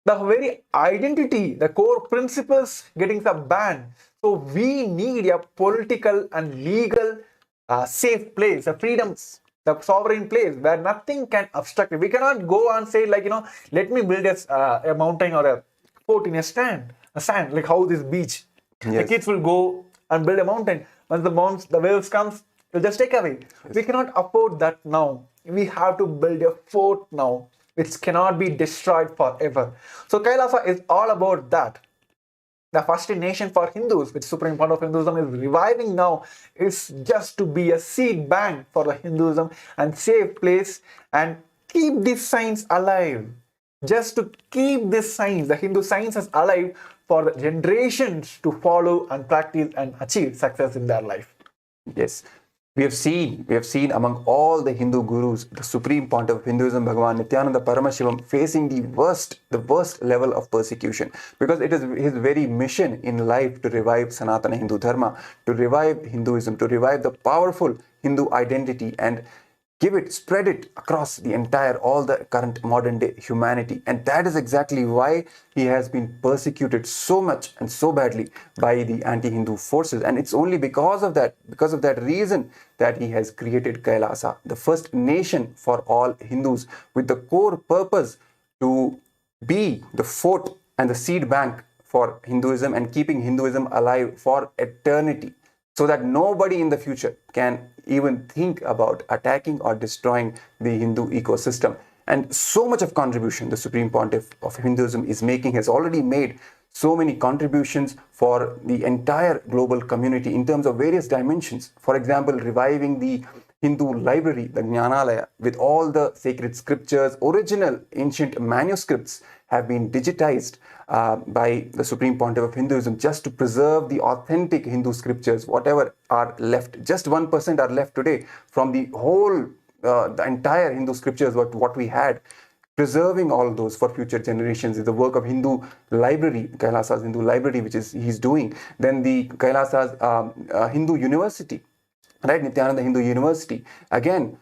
The very identity, the core principles getting banned. So we need a political and legal safe place, a freedom, the sovereign place where nothing can obstruct it. We cannot go and say let me build a mountain or a fort in a sand, like how this beach. Yes. The kids will go and build a mountain. Once the waves comes, they'll just take away. Yes. We cannot afford that now. We have to build a fort now, which cannot be destroyed forever. So Kailasa is all about that. The first nation for Hindus, which Supreme Pontiff of Hinduism is reviving now, is just to be a seed bank for the Hinduism and safe place and keep this science alive. Just to keep this science, the Hindu sciences alive for the generations to follow and practice and achieve success in their life. Yes. We have seen among all the Hindu gurus, the Supreme Pontiff of Hinduism, Bhagavan Nithyananda Paramashivam, facing the worst level of persecution, because it is his very mission in life to revive Sanatana Hindu Dharma, to revive Hinduism, to revive the powerful Hindu identity and spread it across the all the current modern day humanity. And that is exactly why he has been persecuted so much and so badly by the anti-Hindu forces. And it's only because of that reason that he has created Kailasa, the first nation for all Hindus, with the core purpose to be the fort and the seed bank for Hinduism and keeping Hinduism alive for eternity. so that nobody in the future can even think about attacking or destroying the Hindu ecosystem. And so much of contribution the Supreme Pontiff of Hinduism is making, has already made so many contributions for the entire global community in terms of various dimensions. For example, reviving the Hindu library, the Jnanalaya, with all the sacred scriptures, original ancient manuscripts have been digitized by the Supreme Pontiff of Hinduism just to preserve the authentic Hindu scriptures, whatever are left. Just 1% are left today from the whole, the entire Hindu scriptures, what we had. Preserving all those for future generations is the work of Hindu library, Kailasa's Hindu library, which is he's doing. Then the Kailasa's Hindu University, right, Nithyananda Hindu University, again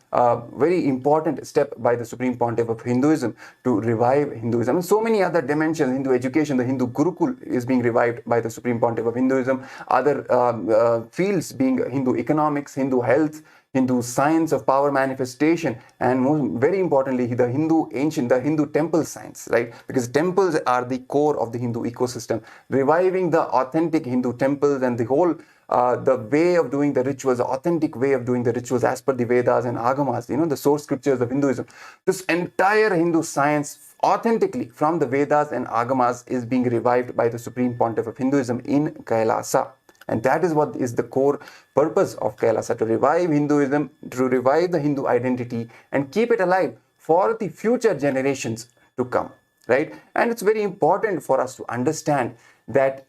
very important step by the Supreme Pontiff of Hinduism to revive Hinduism. And so many other dimensions, Hindu education, the Hindu Gurukul is being revived by the Supreme Pontiff of Hinduism. Other fields being Hindu economics, Hindu health, Hindu science of power manifestation, and very importantly, the Hindu temple science, right? Because temples are the core of the Hindu ecosystem. Reviving the authentic Hindu temples and the whole, the way of doing the rituals, the authentic way of doing the rituals as per the Vedas and Agamas, the source scriptures of Hinduism. This entire Hindu science authentically from the Vedas and Agamas is being revived by the Supreme Pontiff of Hinduism in Kailasa. And that is what is the core purpose of Kailasa, to revive Hinduism, to revive the Hindu identity and keep it alive for the future generations to come, right? And it's very important for us to understand that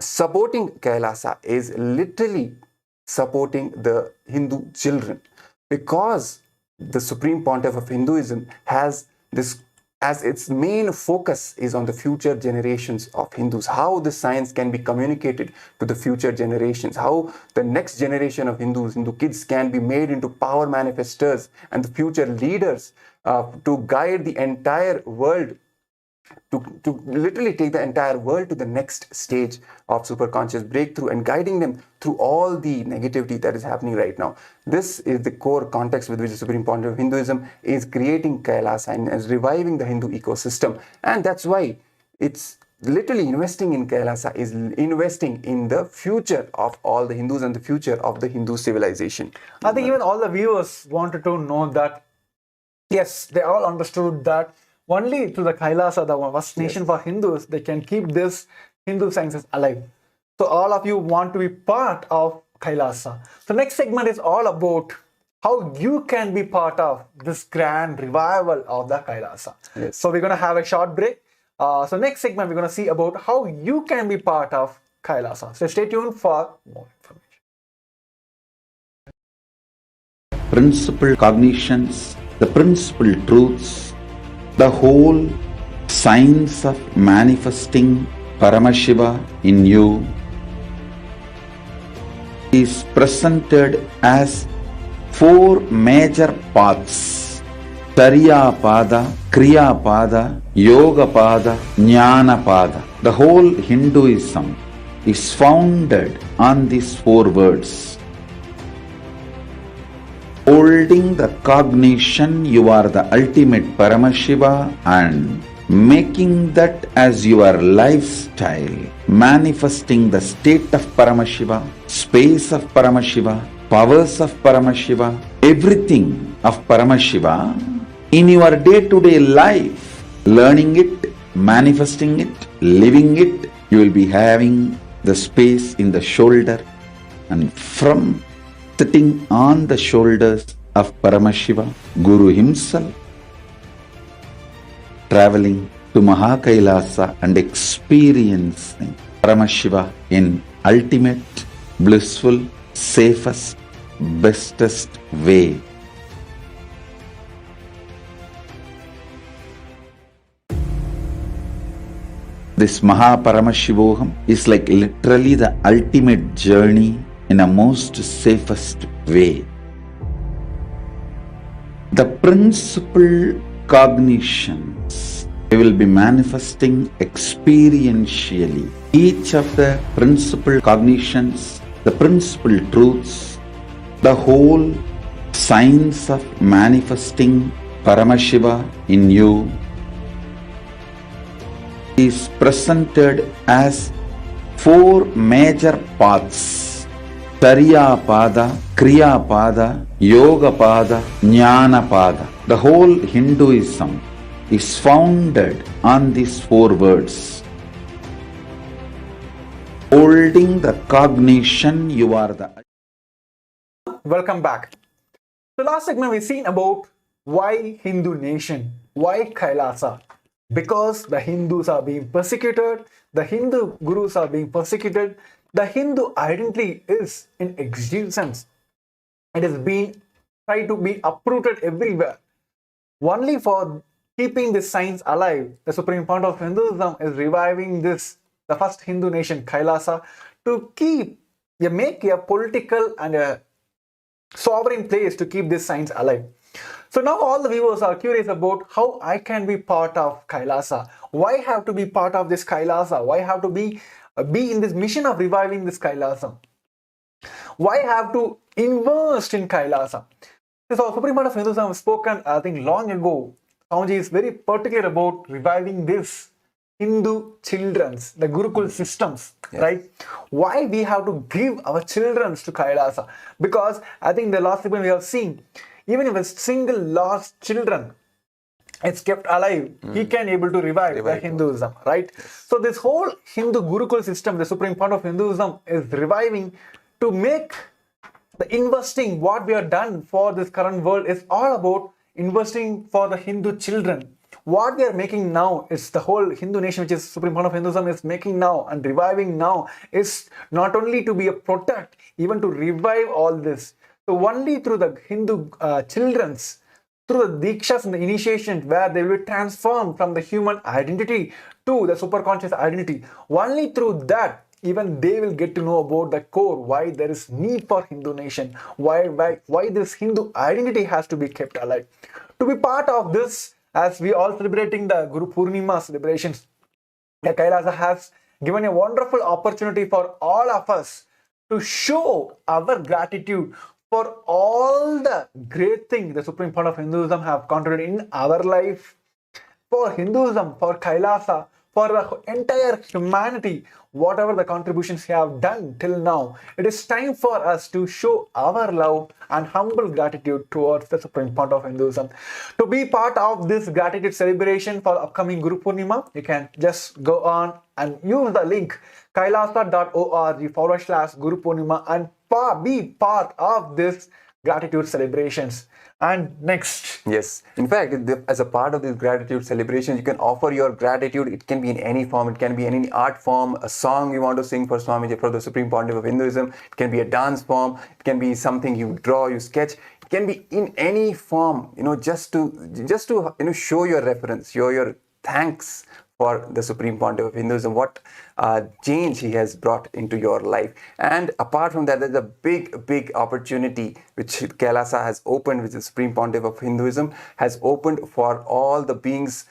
supporting Kailasa is literally supporting the Hindu children, because the Supreme Pontiff of Hinduism has this as its main focus is on the future generations of Hindus, how the science can be communicated to the future generations, how the next generation of Hindus, Hindu kids, can be made into power manifestors and the future leaders to guide the entire world, to literally take the entire world to the next stage of superconscious breakthrough and guiding them through all the negativity that is happening right now. This is the core context with which the Supreme Pontiff of Hinduism is creating Kailasa and is reviving the Hindu ecosystem. And that's why it's literally investing in Kailasa is investing in the future of all the Hindus and the future of the Hindu civilization. I think even all the viewers wanted to know that, yes, they all understood that only through the Kailasa, the first nation for Hindus, they can keep this Hindu sciences alive. So all of you want to be part of Kailasa. So next segment is all about how you can be part of this grand revival of the Kailasa. Yes. So we're going to have a short break. So next segment, we're going to see about how you can be part of Kailasa. So stay tuned for more information. Principal cognitions, the principal truths, the whole science of manifesting Paramashiva in you is presented as four major paths: Tariya Pada, Kriya Pada, Yoga Pada, Jnana Pada. The whole Hinduism is founded on these four words. Holding the cognition you are the ultimate Paramashiva and making that as your lifestyle, manifesting the state of Paramashiva, space of Paramashiva, powers of Paramashiva, everything of Paramashiva in your day-to-day life, learning it, manifesting it, living it. You will be having the space in the shoulder, and from sitting on the shoulders of Paramashiva, Guru himself, traveling to Mahakailasa and experiencing Paramashiva in ultimate, blissful, safest, bestest way. This Mahaparamashivoham is like literally the ultimate journey in a most safest way. The principal cognitions we will be manifesting experientially. Each of the principal cognitions, the principal truths, the whole science of manifesting Paramashiva in you is presented as four major paths: Charyapada, Kriyapada, Yogapada, Jnanapada. The whole Hinduism is founded on these four words. Holding the cognition you are the... Welcome back. So last segment we've seen about why Hindu nation, why Kailasa. Because the Hindus are being persecuted, the Hindu gurus are being persecuted, the Hindu identity is in existence. It is being tried to be uprooted everywhere. Only for keeping this science alive, the supreme point of Hinduism is reviving this, the first Hindu nation, Kailasa, to make a political and a sovereign place to keep this science alive. So now all the viewers are curious about how I can be part of Kailasa. Why have to be part of this Kailasa? Why have to be in this mission of reviving this Kailasa? Why have to invest in Kailasa? So Supreme Court of Hinduism have spoken, I think, long ago. Swamiji is very particular about reviving this Hindu children's, the Gurukul systems, yes. Right? Why we have to give our children to Kailasa? Because I think the last segment we have seen, even if a single lost children is kept alive, he can able to revive the Hinduism, right? Yes. So this whole Hindu Gurukul system, the supreme point of Hinduism, is reviving to make the investing, what we have done for this current world is all about investing for the Hindu children. What we are making now is the whole Hindu nation, which is supreme point of Hinduism, is making now and reviving now, is not only to be a protect, even to revive all this. So only through the Hindu children's, through the Dikshas and the initiations, where they will be transformed from the human identity to the superconscious identity. Only through that, even they will get to know about the core, why there is need for Hindu nation, why this Hindu identity has to be kept alive. To be part of this, as we all celebrating the Guru Purnima celebrations, the Kailasa has given a wonderful opportunity for all of us to show our gratitude for all the great things the supreme point of Hinduism have contributed in our life, for Hinduism, for Kailasa, for the entire humanity, whatever the contributions we have done till now. It is time for us to show our love and humble gratitude towards the supreme point of Hinduism. To be part of this gratitude celebration for upcoming Guru Purnima, you can just go on and use the link kailasa.org/Guru Purnima and be part of this gratitude celebrations. And next, yes, in fact, as a part of this gratitude celebration, you can offer your gratitude. It can be in any form. It can be in any art form, a song you want to sing for Swamiji, for the Supreme Pontiff of Hinduism. It can be a dance form. It can be something you draw, you sketch. It can be in any form, just to show your reference, show your thanks for the Supreme Pontiff of Hinduism, what change he has brought into your life. And apart from that, there's a big opportunity which Kailasa has opened, which the Supreme Pontiff of Hinduism has opened for all the beings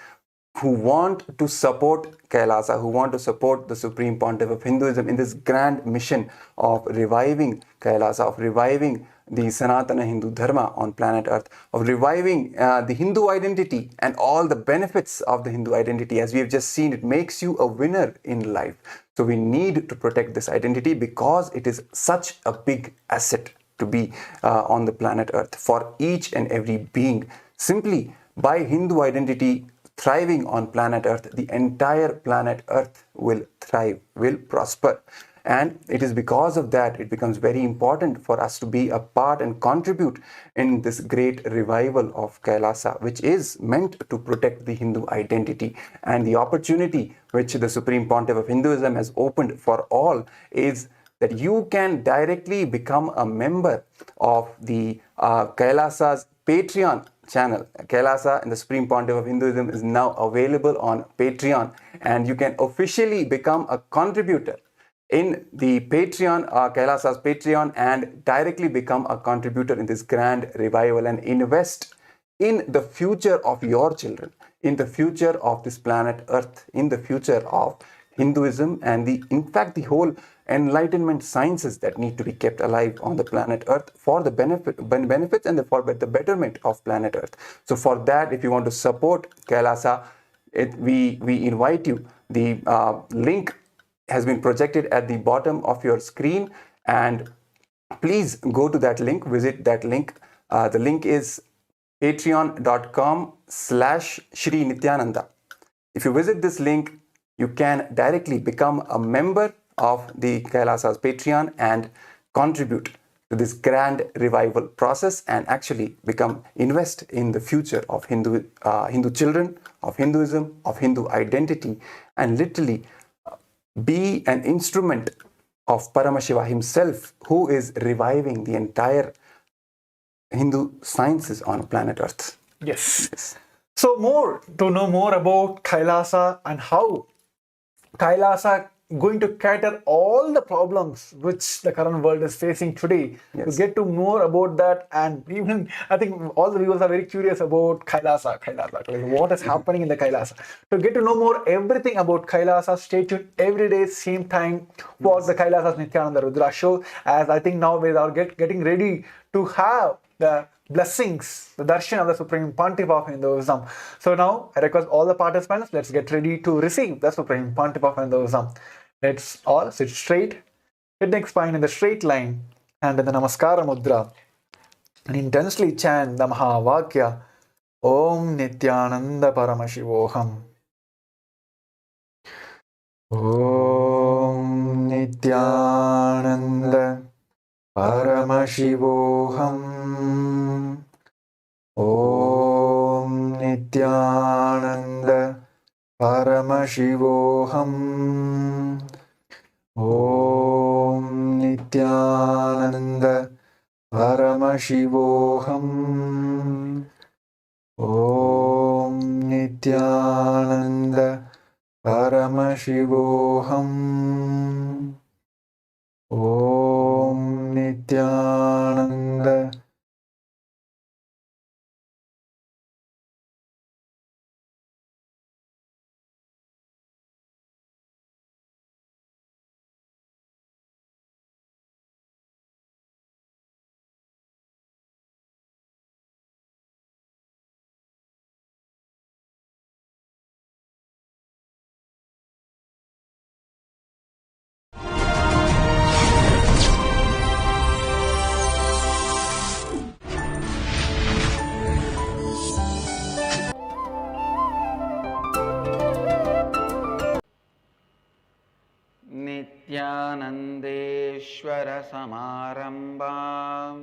who want to support Kailasa, who want to support the Supreme Pontiff of Hinduism in this grand mission of reviving Kailasa, of reviving the Sanatana Hindu Dharma on planet Earth, of reviving the Hindu identity and all the benefits of the Hindu identity. As we have just seen, it makes you a winner in life. So we need to protect this identity because it is such a big asset to be on the planet Earth for each and every being. Simply by Hindu identity thriving on planet Earth, the entire planet Earth will thrive, will prosper. And it is because of that it becomes very important for us to be a part and contribute in this great revival of Kailasa, which is meant to protect the Hindu identity. And the opportunity which the Supreme Pontiff of Hinduism has opened for all is that you can directly become a member of the Kailasa's Patreon channel. Kailasa and the Supreme Pontiff of Hinduism is now available on Patreon, and you can officially become a contributor in the Patreon, Kailasa's Patreon, and directly become a contributor in this grand revival and invest in the future of your children, in the future of this planet Earth, in the future of Hinduism and in fact the whole enlightenment sciences that need to be kept alive on the planet Earth for the benefits and for the betterment of planet Earth. So for that, if you want to support Kailasa, we invite you. The link has been projected at the bottom of your screen, and please go to that link, visit that link. The link is patreon.com/Shri Nithyananda. If you visit this link, you can directly become a member of the Kailasa's Patreon and contribute to this grand revival process and actually invest in the future of Hindu children, of Hinduism, of Hindu identity, and literally be an instrument of Paramashiva himself, who is reviving the entire Hindu sciences on planet Earth. Yes. So to know more about Kailasa and how Kailasa going to cater all the problems which the current world is facing today. Yes. To get to more about that, and even I think all the viewers are very curious about Kailasa, like what is happening in the Kailasa. To get to know more everything about Kailasa, stay tuned every day, same time for the Kailasa's Nithyananda Rudra show. As I think now we are getting ready to have the blessings, the darshan of the Supreme Pontiff of Hinduism. So now I request all the participants, let's get ready to receive the Supreme Pontiff of Hinduism. Let's all sit straight, head spine in the straight line, and in the Namaskara Mudra, and intensely chant the Mahavakya, Om Nithyananda Paramashivoham. Om Nithyananda Paramashivoham. Om Nithyananda Paramashivoham. Om Nithyananda Paramashivoham. Om Nithyananda Paramashivoham. Om Nithyananda नित्यानन्देश्वरसमारम्भां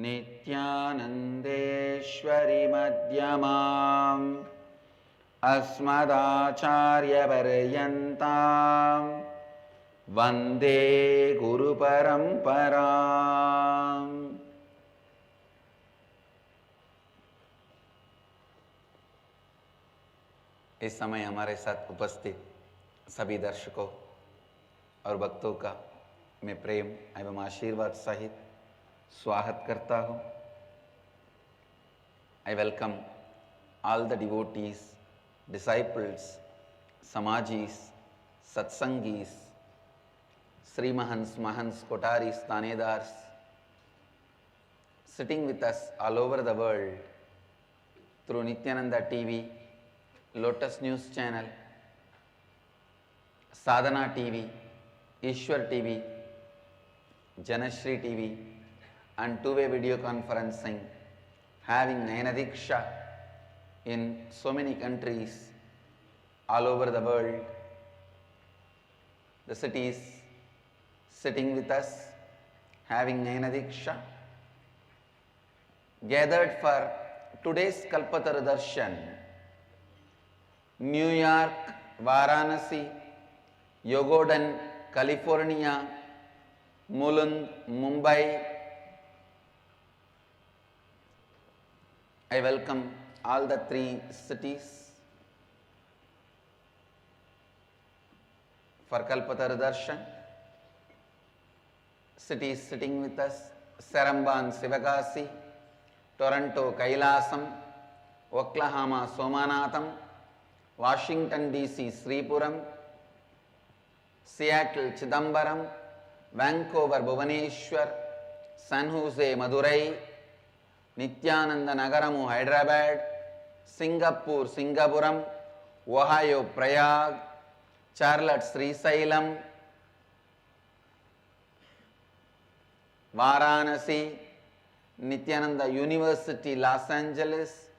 नित्यानन्देश्वरि मध्यमाम् अस्मदाचार्यपर्यन्तां वन्दे गुरुपरम्पराम्। इस समय हमारे साथ उपस्थित सभी दर्शकों और भक्तों का मैं प्रेम एवं आशीर्वाद सहित स्वागत करता हूँ। I welcome all the devotees, disciples, Samajis, Satsangis, Sri Mahants, Mahants, Kotaris, Tanedars, sitting with us all over the world through Nithyananda TV, Lotus News Channel, Sadhana TV, Ishwar TV, Janashri TV, and two-way video conferencing, having Nayanadiksha in so many countries all over the world. The cities sitting with us, having Nayanadiksha, gathered for today's Kalpataru Darshan. New York, Varanasi, Yogodan, California, Mulund, Mumbai. I welcome all the three cities for Kalpataru Darshan. Cities sitting with us: Seremban, Sivakasi, Toronto, Kailasam, Oklahoma, Somanatham, Washington DC, Sripuram, Seattle, Chidambaram, Vancouver, Bhubaneswar, San Jose, Madurai, Nithyananda Nagaramu, Hyderabad, Singapore, Singapuram, Ohio, Prayag, Charlotte, Srisailam, Varanasi, Nithyananda University, Los Angeles,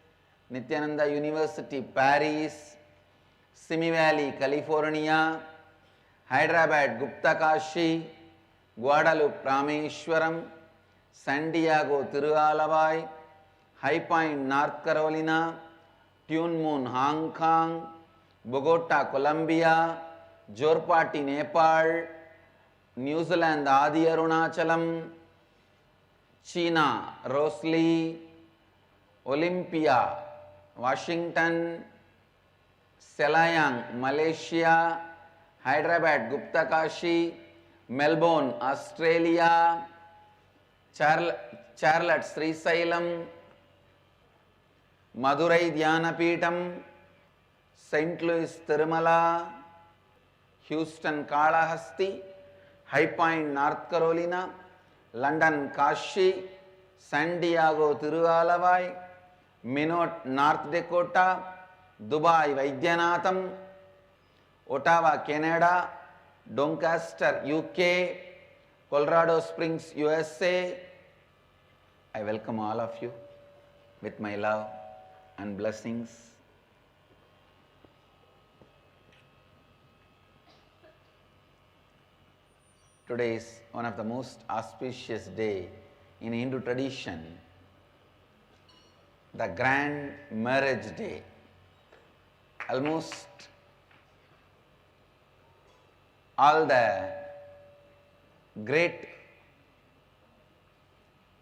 Nithyananda University, Paris, Simi Valley, California, Hyderabad, Gupta Kashi, Guadalupe, Rameshwaram, San Diego, Tiruvalavai, High Point, North Carolina, Tune Moon, Hong Kong, Bogota, Colombia, Jorpati, Nepal, New Zealand, Adi Arunachalam, China, Rosalie, Olympia, Washington, Selayang, Malaysia, Hyderabad, Gupta Kashi, Melbourne, Australia, Charlotte, Sri Sailam, Madurai, Dhyanapitham, St. Louis, Tirumala, Houston, Kalahasti, High Point, North Carolina, London, Kashi, San Diego, Tiruvalavai, Minot, North Dakota, Dubai, Vaidyanatham, Ottawa, Canada, Doncaster, UK, Colorado Springs, USA. I welcome all of you with my love and blessings. Today is one of the most auspicious day in Hindu tradition, the grand marriage day. Almost all the great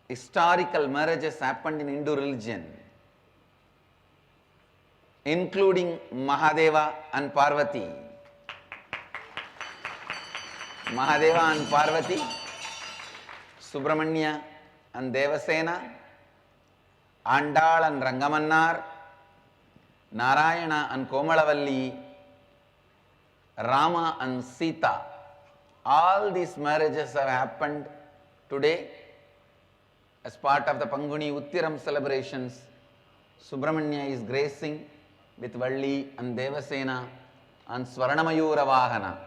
historical marriages happened in Hindu religion, including Mahadeva and Parvati. Mahadeva and Parvati, Subramanya and Devasena, Andal and Rangamannar, Narayana and Komalavalli, Rama and Sita. All these marriages have happened today as part of the Panguni Uttiram celebrations. Subramanya is gracing with Valli and Devasena and Swarnamayura Vahana.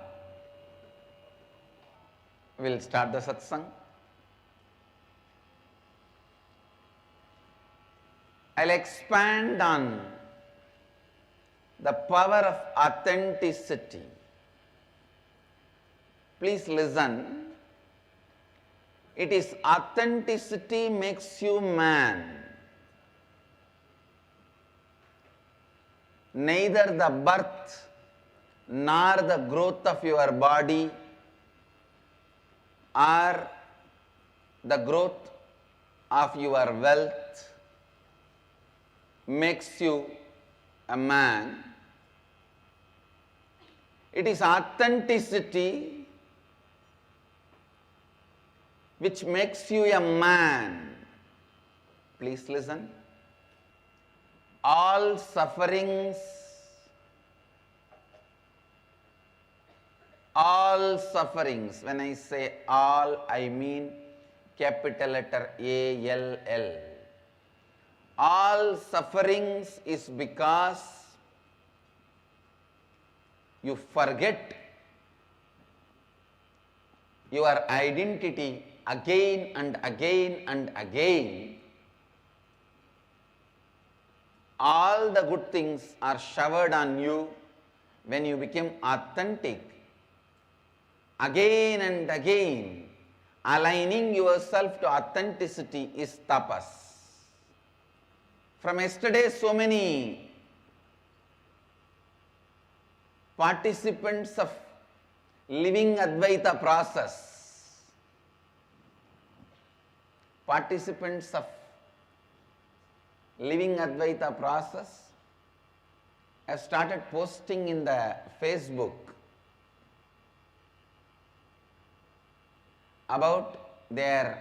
We will start the satsang. I'll expand on the power of authenticity. Please listen. It is authenticity makes you man. Neither the birth nor the growth of your body or the growth of your wealth makes you a man. It is authenticity which makes you a man. Please listen. All sufferings, when I say all, I mean capital letter A-L-L. All sufferings is because you forget your identity again and again and again. All the good things are showered on you when you become authentic. Again and again, aligning yourself to authenticity is tapas. From yesterday, so many participants of living Advaita process, have started posting in the Facebook about their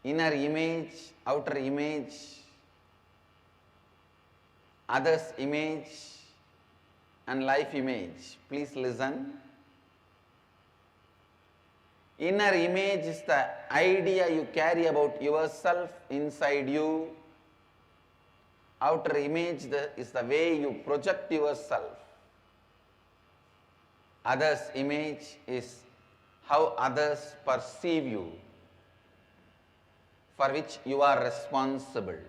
inner image, outer image, others' image and life image. Please listen. Inner image is the idea you carry about yourself inside you. Outer image is the way you project yourself. Others' image is how others perceive you. for which you are responsible.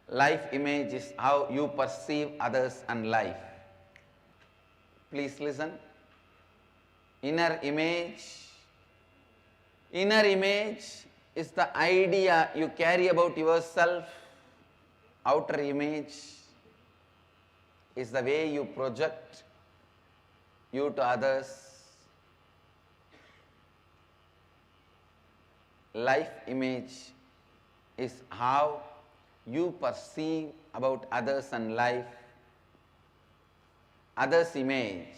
Life image is how you perceive others and life. Please listen. Inner image is the idea you carry about yourself. Outer image is the way you project you to others. Life image is how you perceive about others and life. Others' image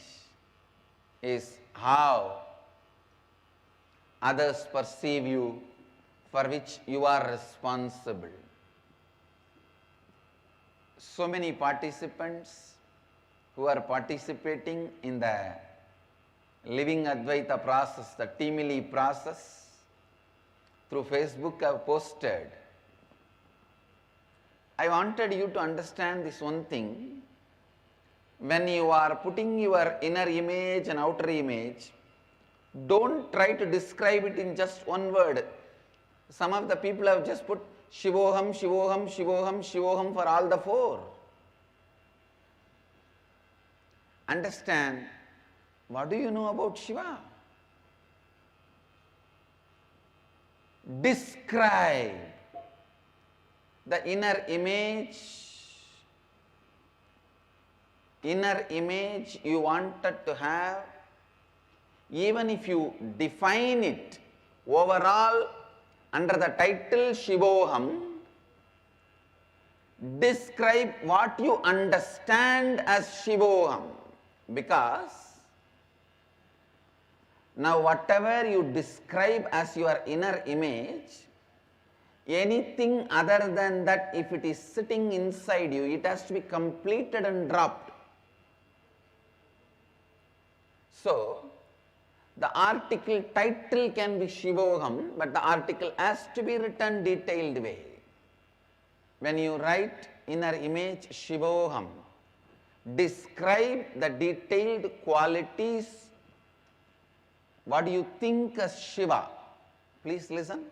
is how others perceive you, for which you are responsible. So many participants who are participating in the Living Advaita process, the Teamily process, through Facebook have posted. I wanted you to understand this one thing. When you are putting your inner image and outer image, don't try to describe it in just one word. Some of the people have just put Shivoham, Shivoham, Shivoham, Shivoham for all the four. Understand, what do you know about Shiva? Describe the inner image you wanted to have. Even if you define it overall under the title Shivoham, describe what you understand as Shivoham, because now whatever you describe as your inner image, anything other than that, if it is sitting inside you, it has to be completed and dropped. So, the article title can be Shivoham, but the article has to be written detailed way. When you write inner image Shivoham, describe the detailed qualities. What do you think as Shiva? Please listen.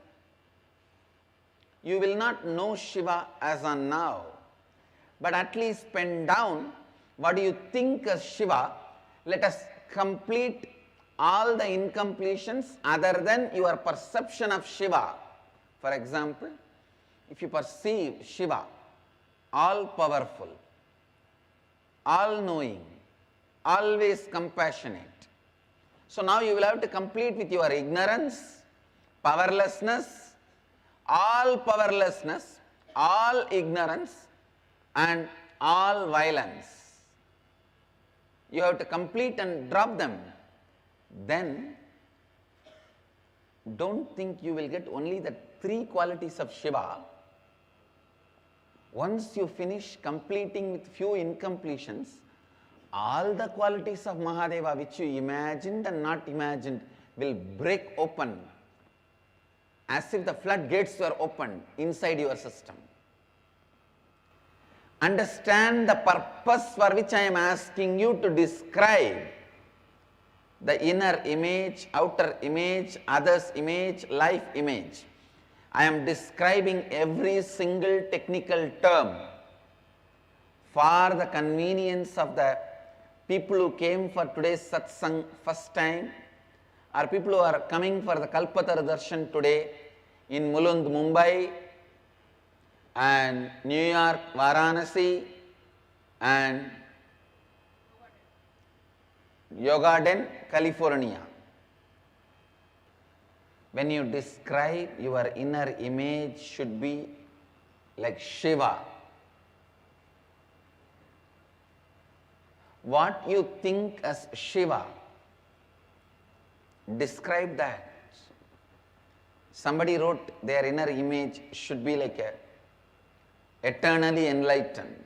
You will not know Shiva as on now, but at least pen down what do you think as Shiva. Let us complete all the incompletions other than your perception of Shiva. For example, if you perceive Shiva all powerful, all knowing, always compassionate, so now you will have to complete with your ignorance, powerlessness, all ignorance and all violence. You have to complete and drop them. Then don't think you will get only the 3 qualities of Shiva. Once you finish completing with few incompletions, all the qualities of Mahadeva which you imagined and not imagined will break open, as if the floodgates were opened inside your system. Understand the purpose for which I am asking you to describe the inner image, outer image, others image, life image. I am describing every single technical term for the convenience of the people who came for today's satsang first time, or people who are coming for the Kalpatara Darshan today in Mulund, Mumbai, and New York, Varanasi, and Yogaden, California. When you describe your inner image, should be like Shiva. What you think as Shiva, describe that. Somebody wrote their inner image should be like a eternally enlightened.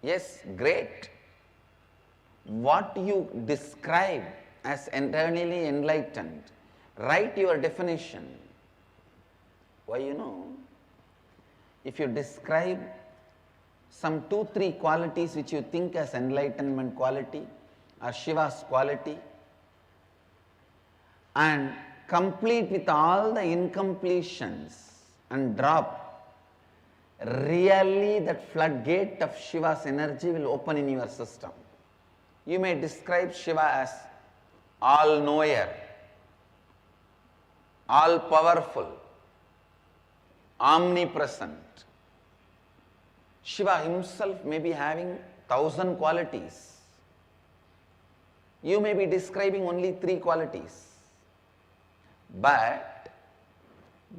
Yes, great. What you describe as eternally enlightened, write your definition. Why, you know, if you describe some 2-3 qualities which you think as enlightenment quality or Shiva's quality, and complete with all the incompletions and drop, really that floodgate of Shiva's energy will open in your system. You may describe Shiva as all-knower, all-powerful, omnipresent. Shiva himself may be having 1,000 qualities. You may be describing only 3 qualities. But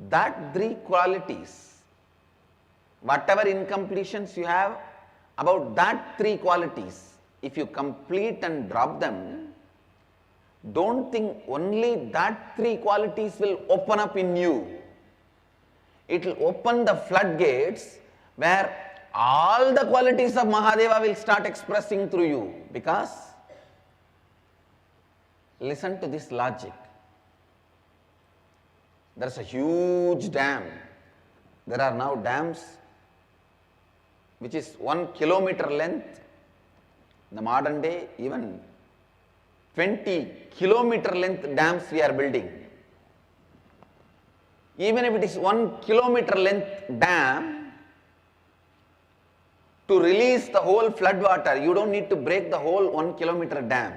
that 3 qualities, whatever incompletions you have, about that 3 qualities, if you complete and drop them, don't think only that 3 qualities will open up in you. It will open the floodgates where all the qualities of Mahadeva will start expressing through you. Because, listen to this logic. There is a huge dam. There are now dams which is 1 kilometer length. In the modern day, even 20 kilometer length dams we are building. Even if it is 1 kilometer length dam, to release the whole flood water, you don't need to break the whole 1 kilometer dam.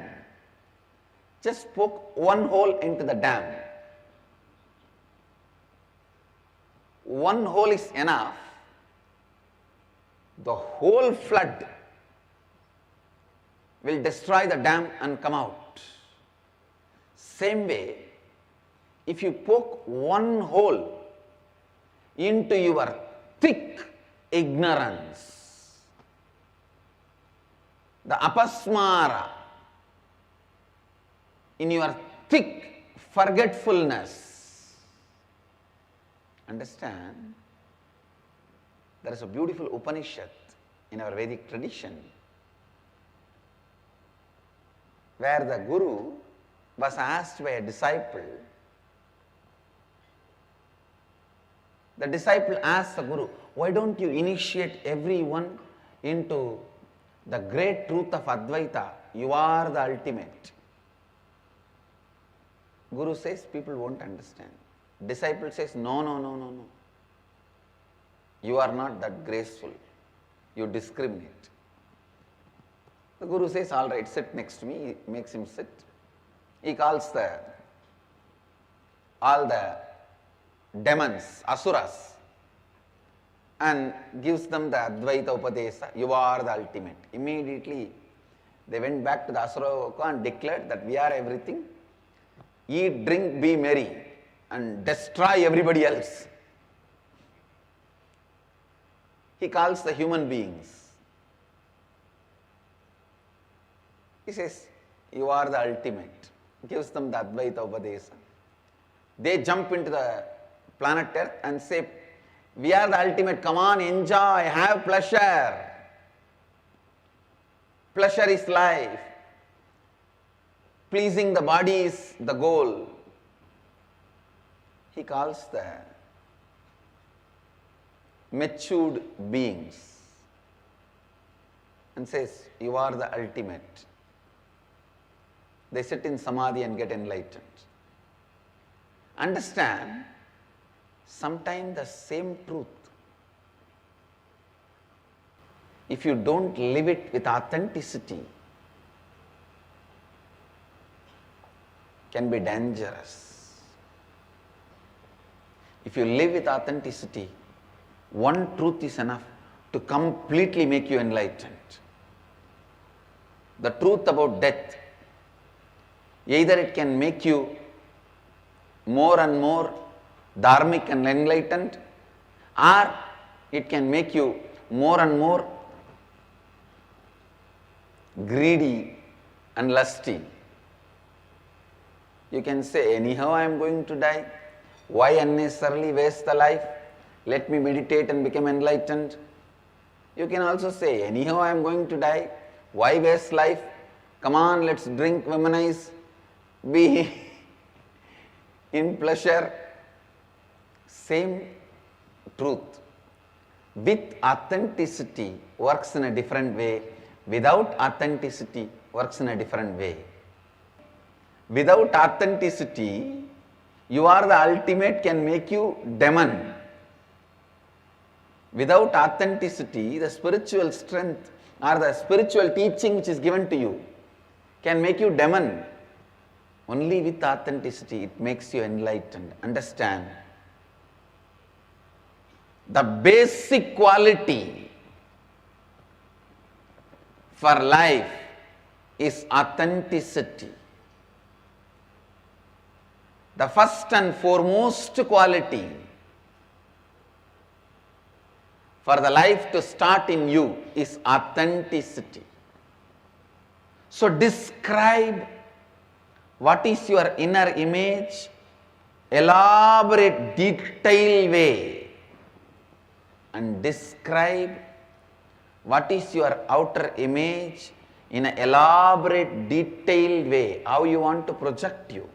Just poke one hole into the dam. One hole is enough. The whole flood will destroy the dam and come out. Same way, if you poke one hole into your thick ignorance, the apasmara, in your thick forgetfulness, understand, there is a beautiful Upanishad in our Vedic tradition where the Guru was asked by a disciple. The disciple asked the Guru, why don't you initiate everyone into the great truth of Advaita? You are the ultimate. Guru says, people won't understand. Disciple says, no, no, no, no, no. You are not that graceful. You discriminate. The Guru says, all right, sit next to me. He makes him sit. He calls all the demons, asuras, and gives them the Advaita Upadesa. You are the ultimate. Immediately, they went back to the Asura Loka and declared that we are everything. Eat, drink, be merry, and destroy everybody else. He calls the human beings. He says, you are the ultimate. Gives them the Advaita Upadesa. They jump into the planet Earth and say, we are the ultimate, come on, enjoy, have pleasure. Pleasure is life. Pleasing the body is the goal. He calls the matured beings and says, you are the ultimate. They sit in samadhi and get enlightened. Understand, sometimes the same truth, if you don't live it with authenticity, can be dangerous. If you live with authenticity, one truth is enough to completely make you enlightened. The truth about death, either it can make you more and more dharmic and enlightened, or it can make you more and more greedy and lusty. You can say, anyhow I am going to die. Why unnecessarily waste the life? Let me meditate and become enlightened. You can also say, anyhow I am going to die. Why waste life? Come on, let's drink, womanize, be in pleasure. Same truth. With authenticity works in a different way. Without authenticity works in a different way. Without authenticity, you are the ultimate can make you demon. Without authenticity, the spiritual strength or the spiritual teaching which is given to you can make you demon. Only with authenticity it makes you enlightened. Understand? The basic quality for life is authenticity. The first and foremost quality for the life to start in you is authenticity. So describe what is your inner image, elaborate, detailed way, and describe what is your outer image in an elaborate, detailed way, how you want to project you.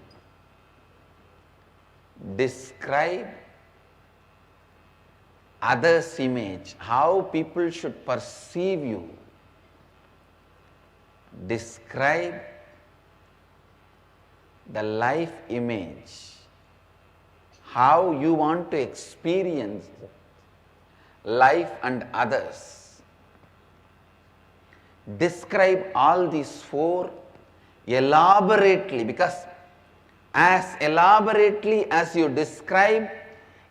Describe others' image, how people should perceive you. Describe the life image, how you want to experience life and others. Describe all these four elaborately, because as elaborately as you describe,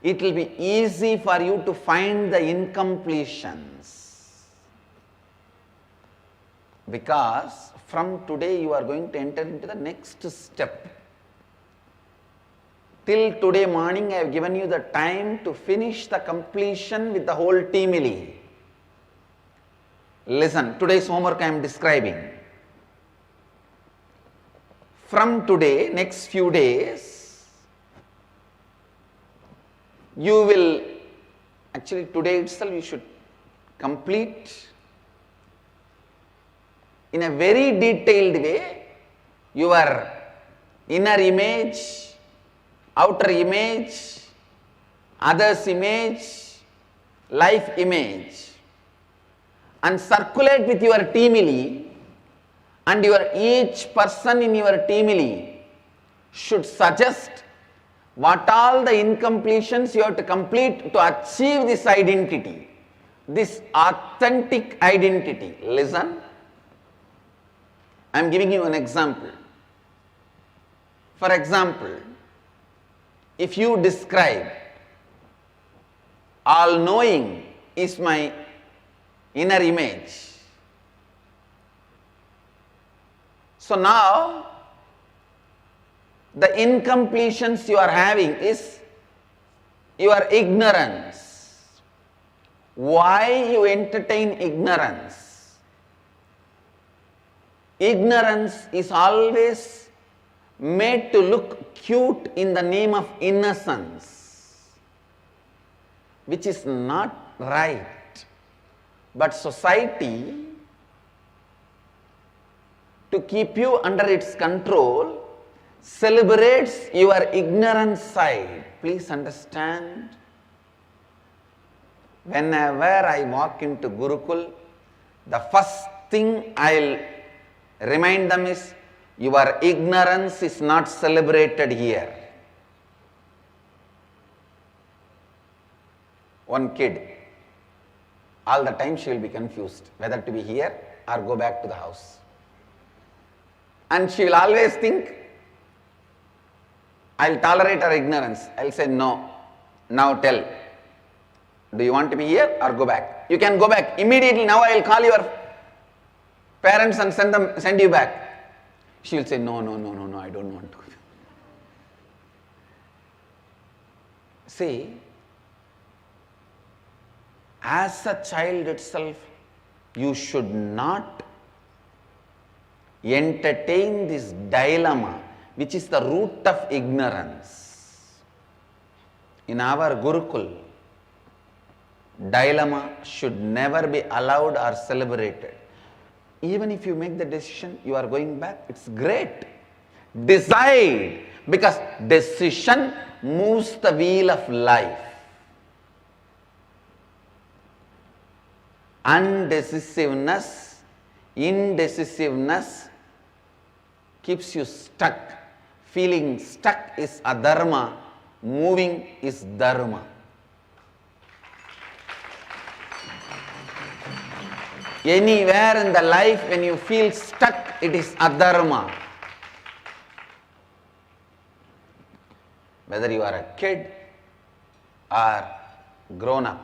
it will be easy for you to find the incompletions. Because from today you are going to enter into the next step. Till today morning I have given you the time to finish the completion with the whole Timili. Listen, today's homework I am describing. From today, next few days, you will, actually today itself you should complete in a very detailed way your inner image, outer image, others' image, life image, and circulate with your Timili, and each person in your Timili should suggest what all the incompletions you have to complete to achieve this identity, this authentic identity. Listen, I am giving you an example. For example, if you describe all-knowing is my inner image. So now, the incompletions you are having is your ignorance. Why you entertain ignorance? Ignorance is always made to look cute in the name of innocence, which is not right. But society, to keep you under its control, celebrates your ignorant side. Please understand. Whenever I walk into Gurukul, the first thing I'll remind them is, your ignorance is not celebrated here. One kid, all the time she will be confused whether to be here or go back to the house. And she will always think, I'll tolerate her ignorance. I'll say, no, now tell, do you want to be here or go back? You can go back immediately. Now I will call your parents and send you back. She will say, no, I don't want to. See, as a child itself, you should not entertain this dilemma, which is the root of ignorance. In our Gurukul, dilemma should never be allowed or celebrated. Even if you make the decision, you are going back, it's great. Decide, because decision moves the wheel of life. Indecisiveness keeps you stuck feeling stuck is adharma, moving is dharma. Anywhere in the life when you feel stuck, it is adharma. Whether you are a kid or grown up,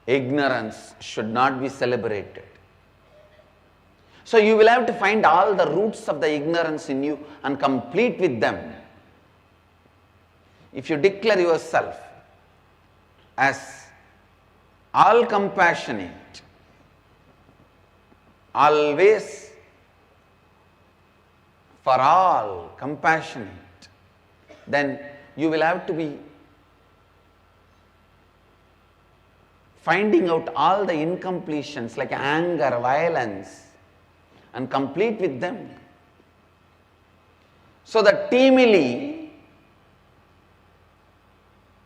ignorance should not be celebrated. So you will have to find all the roots of the ignorance in you and complete with them. If you declare yourself as all compassionate, always for all compassionate, then you will have to be finding out all the incompletions like anger, violence, and complete with them. So the teamily,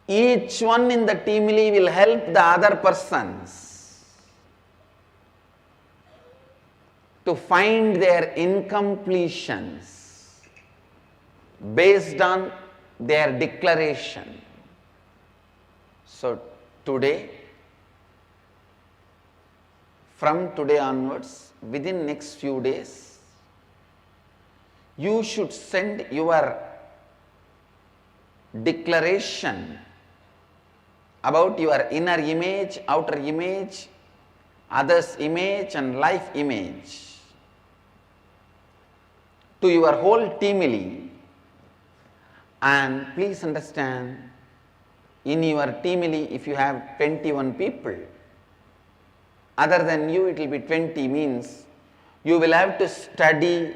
each one in the teamily will help the other persons to find their incompletions based on their declaration. So today, from today onwards, within next few days, you should send your declaration about your inner image, outer image, others' image and life image to your whole teamily. And please understand, in your teamily, if you have 21 people, other than you it will be 20, means you will have to study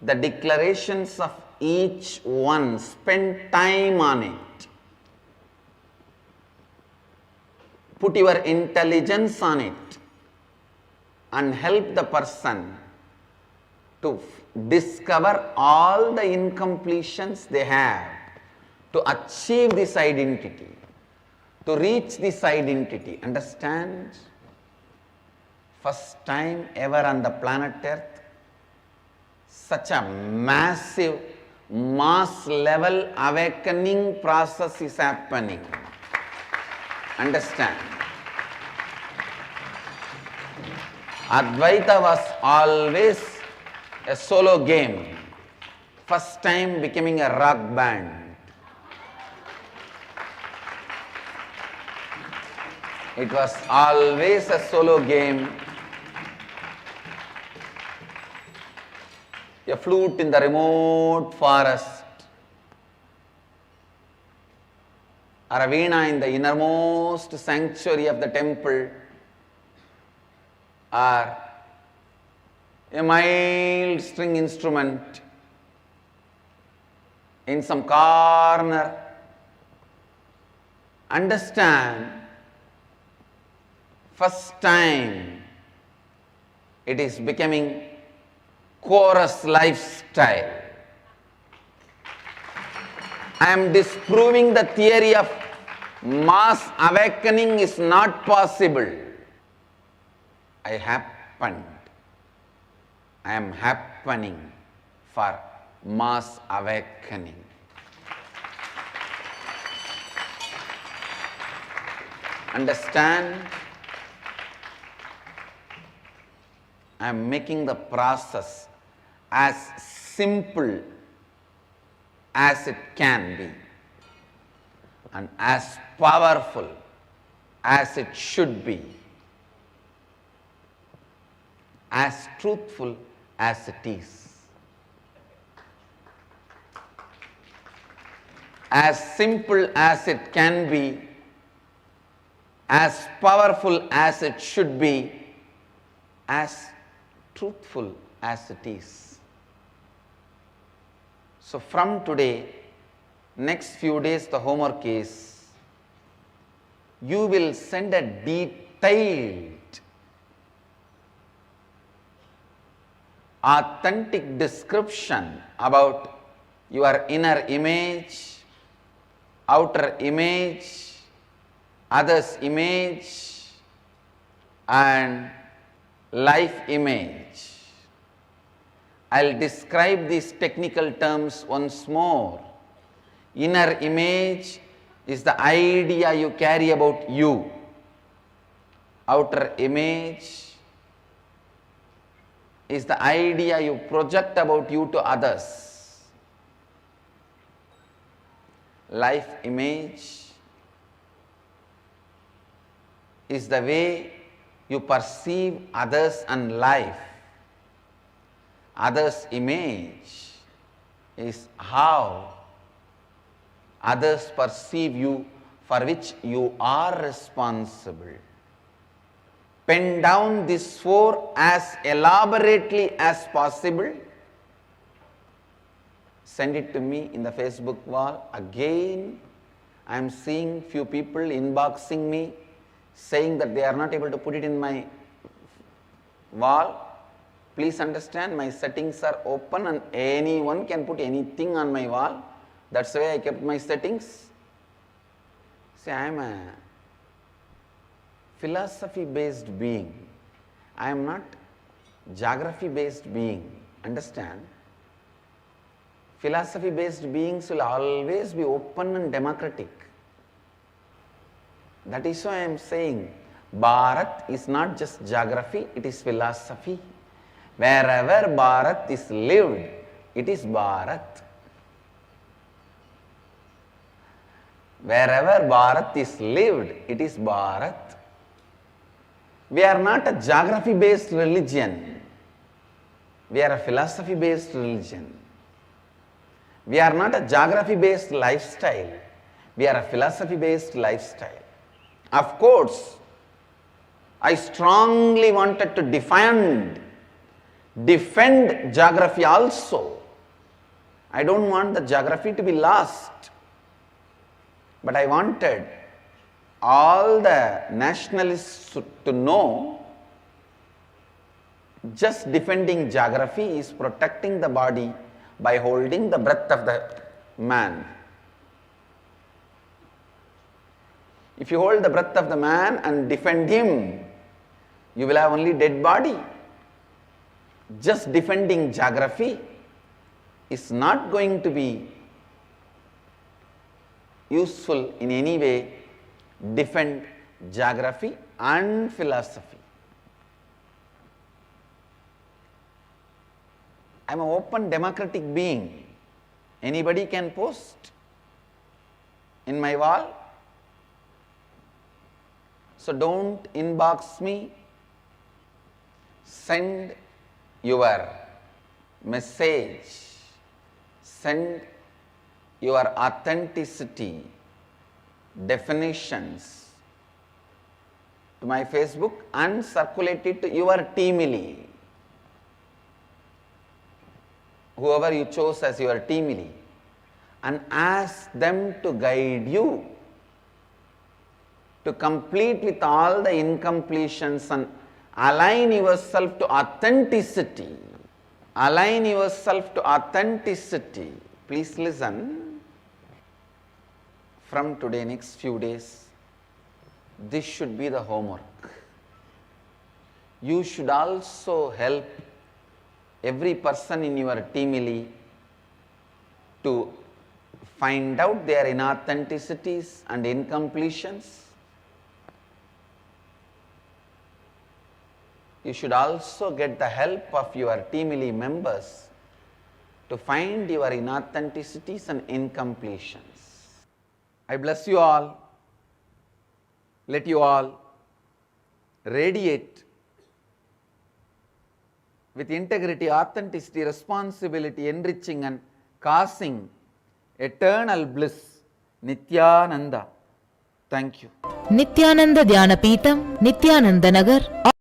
the declarations of each one, spend time on it, put your intelligence on it and help the person to discover all the incompletions they have to achieve this identity, to reach this identity. Understand? First time ever on the planet Earth, such a massive mass level awakening process is happening. Understand? Advaita was always a solo game. First time becoming a rock band. It was always a solo game. A flute in the remote forest, or a veena in the innermost sanctuary of the temple, or a mild string instrument in some corner. Understand, first time it is becoming chorus lifestyle. I am disproving the theory of mass awakening is not possible. I am happening for mass awakening. Understand? I am making the process as simple as it can be and as powerful as it should be, as truthful as it is, as simple as it can be, as powerful as it should be, as truthful as it is. So from today, next few days the homework is, you will send a detailed, authentic description about your inner image, outer image, others' image and life image. I'll describe these technical terms once more. Inner image is the idea you carry about you. Outer image is the idea you project about you to others. Life image is the way you perceive others and life. Others' image is how others perceive you, for which you are responsible. Pen down these four as elaborately as possible. Send it to me in the Facebook wall. Again, I am seeing few people inboxing me, saying that they are not able to put it in my wall. Please understand, my settings are open and anyone can put anything on my wall. That's why I kept my settings. See, I am a philosophy-based being. I am not geography-based being. Understand? Philosophy-based beings will always be open and democratic. That is why I am saying, Bharat is not just geography, it is philosophy. Wherever Bharat is lived, it is Bharat. Wherever Bharat is lived, it is Bharat. We are not a geography-based religion. We are a philosophy-based religion. We are not a geography-based lifestyle. We are a philosophy-based lifestyle. Of course, I strongly wanted to defend geography also. I don't want the geography to be lost. But I wanted all the nationalists to know just defending geography is protecting the body by holding the breath of the man. If you hold the breath of the man and defend him, you will have only dead body. Just defending geography is not going to be useful in any way. Defend geography and philosophy. I am an open democratic being. Anybody can post in my wall. So don't inbox me. Send your message. Send your authenticity definitions to my Facebook and circulate it to your teamily. Whoever you chose as your teamily, and ask them to guide you to complete with all the incompletions and align yourself to authenticity. Align yourself to authenticity. Please listen. From today, next few days, this should be the homework. You should also help every person in your teamily to find out their inauthenticities and incompletions. You should also get the help of your teamily members to find your inauthenticities and incompletions. I bless you all. Let you all radiate with integrity, authenticity, responsibility, enriching and causing eternal bliss. Nithyananda. Thank you. Nithyananda Dhyana Peetham, Nithyananda Nagar.